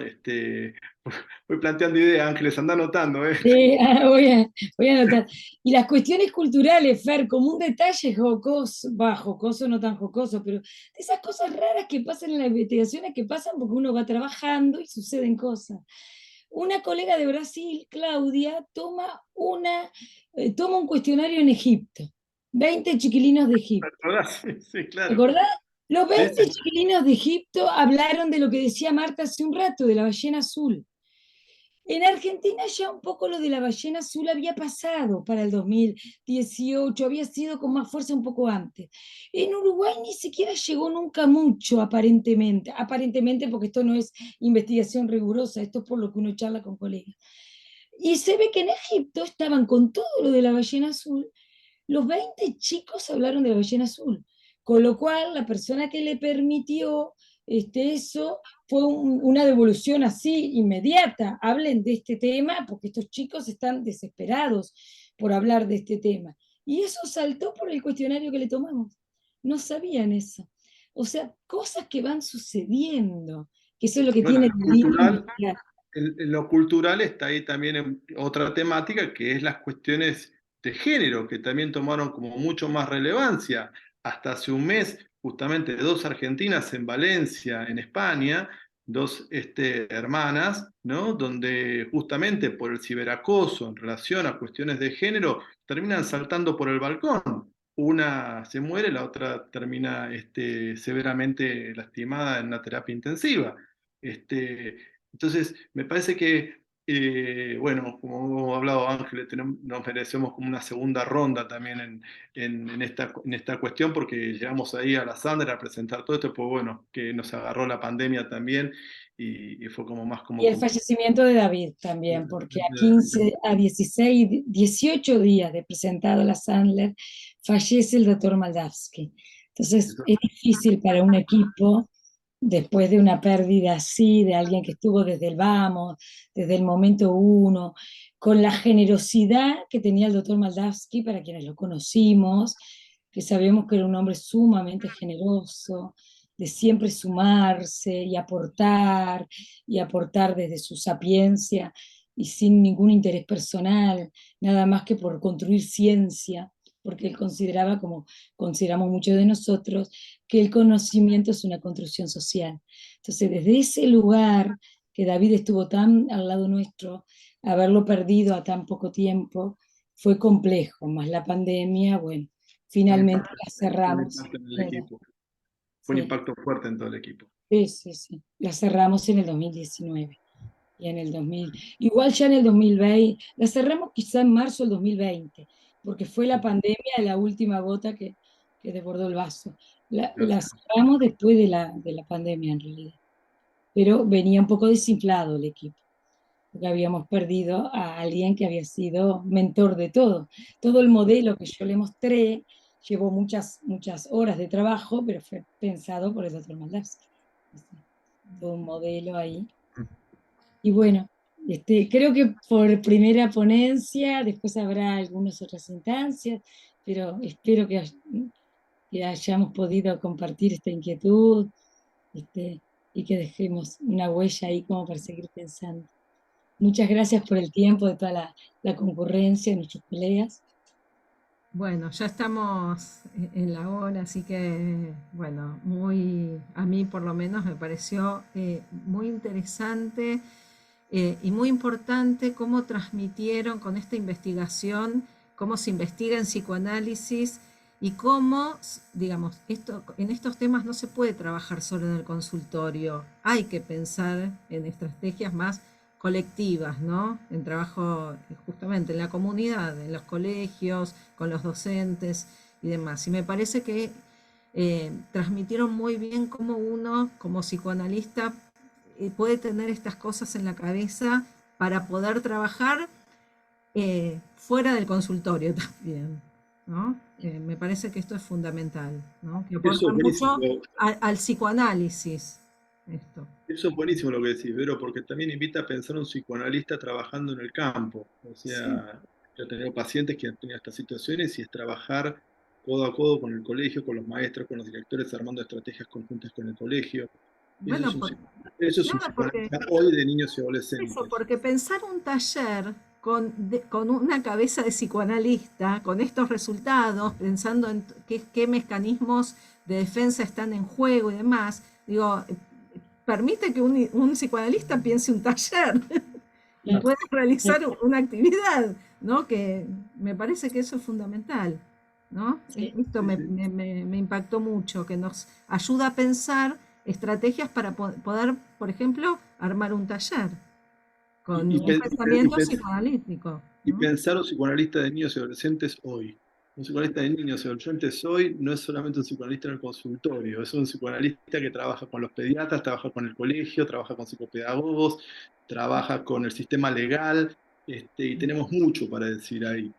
Voy planteando ideas, Ángeles, anda anotando, ¿eh? Sí, voy a anotar. Y las cuestiones culturales, Fer, como un detalle jocoso, jocoso, no tan jocoso, pero de esas cosas raras que pasan en las investigaciones, que pasan porque uno va trabajando y suceden cosas. Una colega de Brasil, Claudia, toma un cuestionario en Egipto. 20 chiquilinos de Egipto. Sí, sí, ¿Te claro. acordás? Los Sí, 20 sí. chiquilinos de Egipto hablaron de lo que decía Marta hace un rato, de la ballena azul. En Argentina ya un poco lo de la ballena azul había pasado para el 2018, había sido con más fuerza un poco antes. En Uruguay ni siquiera llegó nunca mucho, aparentemente porque esto no es investigación rigurosa, esto es por lo que uno charla con colegas. Y se ve que en Egipto estaban con todo lo de la ballena azul, los 20 chicos hablaron de la ballena azul, con lo cual la persona que le permitió eso fue una devolución así inmediata. Hablen de este tema porque estos chicos están desesperados por hablar de este tema. Y eso saltó por el cuestionario que le tomamos. No sabían eso. O sea, cosas que van sucediendo, que eso es lo que Bueno, tiene el libro. lo cultural está ahí también en otra temática, que es las cuestiones de género, que también tomaron como mucho más relevancia. Hasta hace un mes, justamente dos argentinas en Valencia, en España, dos hermanas, ¿no? Donde justamente por el ciberacoso en relación a cuestiones de género, terminan saltando por el balcón. Una se muere, la otra termina severamente lastimada en una terapia intensiva. Este, entonces, me parece que, bueno, como hemos hablado Ángeles, nos merecemos como una segunda ronda también en esta cuestión, porque llegamos ahí a la Sandra a presentar todo esto, pues bueno, que nos agarró la pandemia también y fue como más Y como el fallecimiento de David también, porque a 15, a 16, 18 días de presentado la Sandler, fallece el doctor Moldavsky. Entonces es difícil para un equipo, después de una pérdida así, de alguien que estuvo desde el vamos, desde el momento uno, con la generosidad que tenía el doctor Moldavsky para quienes lo conocimos, que sabemos que era un hombre sumamente generoso, de siempre sumarse y aportar desde su sapiencia y sin ningún interés personal, nada más que por construir ciencia, porque él consideraba, como consideramos muchos de nosotros, que el conocimiento es una construcción social. Entonces, desde ese lugar que David estuvo tan al lado nuestro, haberlo perdido a tan poco tiempo fue complejo, más la pandemia, bueno, finalmente la fue un cerramos. impacto en el equipo. Fue un Sí. impacto fuerte en todo el equipo. Sí, sí, sí. La cerramos en el 2019 y en el 2000. Igual ya en el 2020, la cerramos quizá en marzo del 2020, porque fue la pandemia la última gota que desbordó el vaso. La cerramos después de la pandemia en realidad, pero venía un poco desinflado el equipo, porque habíamos perdido a alguien que había sido mentor de todo. Todo el modelo que yo le mostré llevó muchas horas de trabajo, pero fue pensado por el doctor Moldavsky. Todo un modelo ahí. Y bueno, creo que por primera ponencia, después habrá algunas otras instancias, pero espero que hayamos podido compartir esta inquietud y que dejemos una huella ahí como para seguir pensando. Muchas gracias por el tiempo de toda la concurrencia, nuestros colegas. Bueno, ya estamos en la hora, así que, bueno, a mí por lo menos me pareció muy interesante y muy importante cómo transmitieron con esta investigación, cómo se investiga en psicoanálisis y cómo, digamos, en estos temas no se puede trabajar solo en el consultorio, hay que pensar en estrategias más colectivas, ¿no? En trabajo justamente en la comunidad, en los colegios, con los docentes y demás. Y me parece que transmitieron muy bien cómo uno, como psicoanalista, puede tener estas cosas en la cabeza para poder trabajar fuera del consultorio también, ¿no? Me parece que esto es fundamental, ¿no? Que Eso aporta es mucho buenísimo. al psicoanálisis esto. Eso es buenísimo lo que decís, Vero, porque también invita a pensar a un psicoanalista trabajando en el campo. O Sí. sea, yo he tenido pacientes que han tenido estas situaciones y es trabajar codo a codo con el colegio, con los maestros, con los directores, armando estrategias conjuntas con el colegio. Eso es Bueno, eso es un claro, porque psicoanalista hoy de niños y eso, adolescentes. porque pensar un taller con una cabeza de psicoanalista, con estos resultados, pensando en qué mecanismos de defensa están en juego y demás, digo, permite que un psicoanalista piense un taller y pueda realizar una actividad, ¿no? Que me parece que eso es fundamental, ¿no? Sí. Esto Sí, sí. me impactó mucho, que nos ayuda a pensar estrategias para poder, por ejemplo, armar un taller. con Y un pe- y pensamiento pe- psicoanalítico, Y ¿no? pensar un psicoanalista de niños y adolescentes hoy. Un psicoanalista de niños y adolescentes hoy no es solamente un psicoanalista en el consultorio, es un psicoanalista que trabaja con los pediatras, trabaja con el colegio, trabaja con psicopedagogos, trabaja con el sistema legal, y tenemos mucho para decir ahí.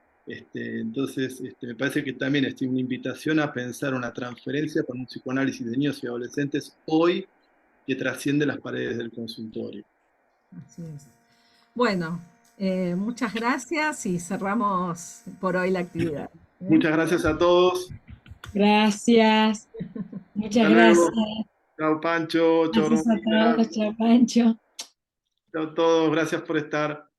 Entonces, me parece que también es una invitación a pensar una transferencia con un psicoanálisis de niños y adolescentes hoy que trasciende las paredes del consultorio. Así es. Bueno, muchas gracias y cerramos por hoy la actividad. Muchas gracias a todos. Gracias, muchas Hasta gracias. luego. Chao Pancho, chao Gracias a Romina, todos, chao Pancho. chao a todos, gracias por estar.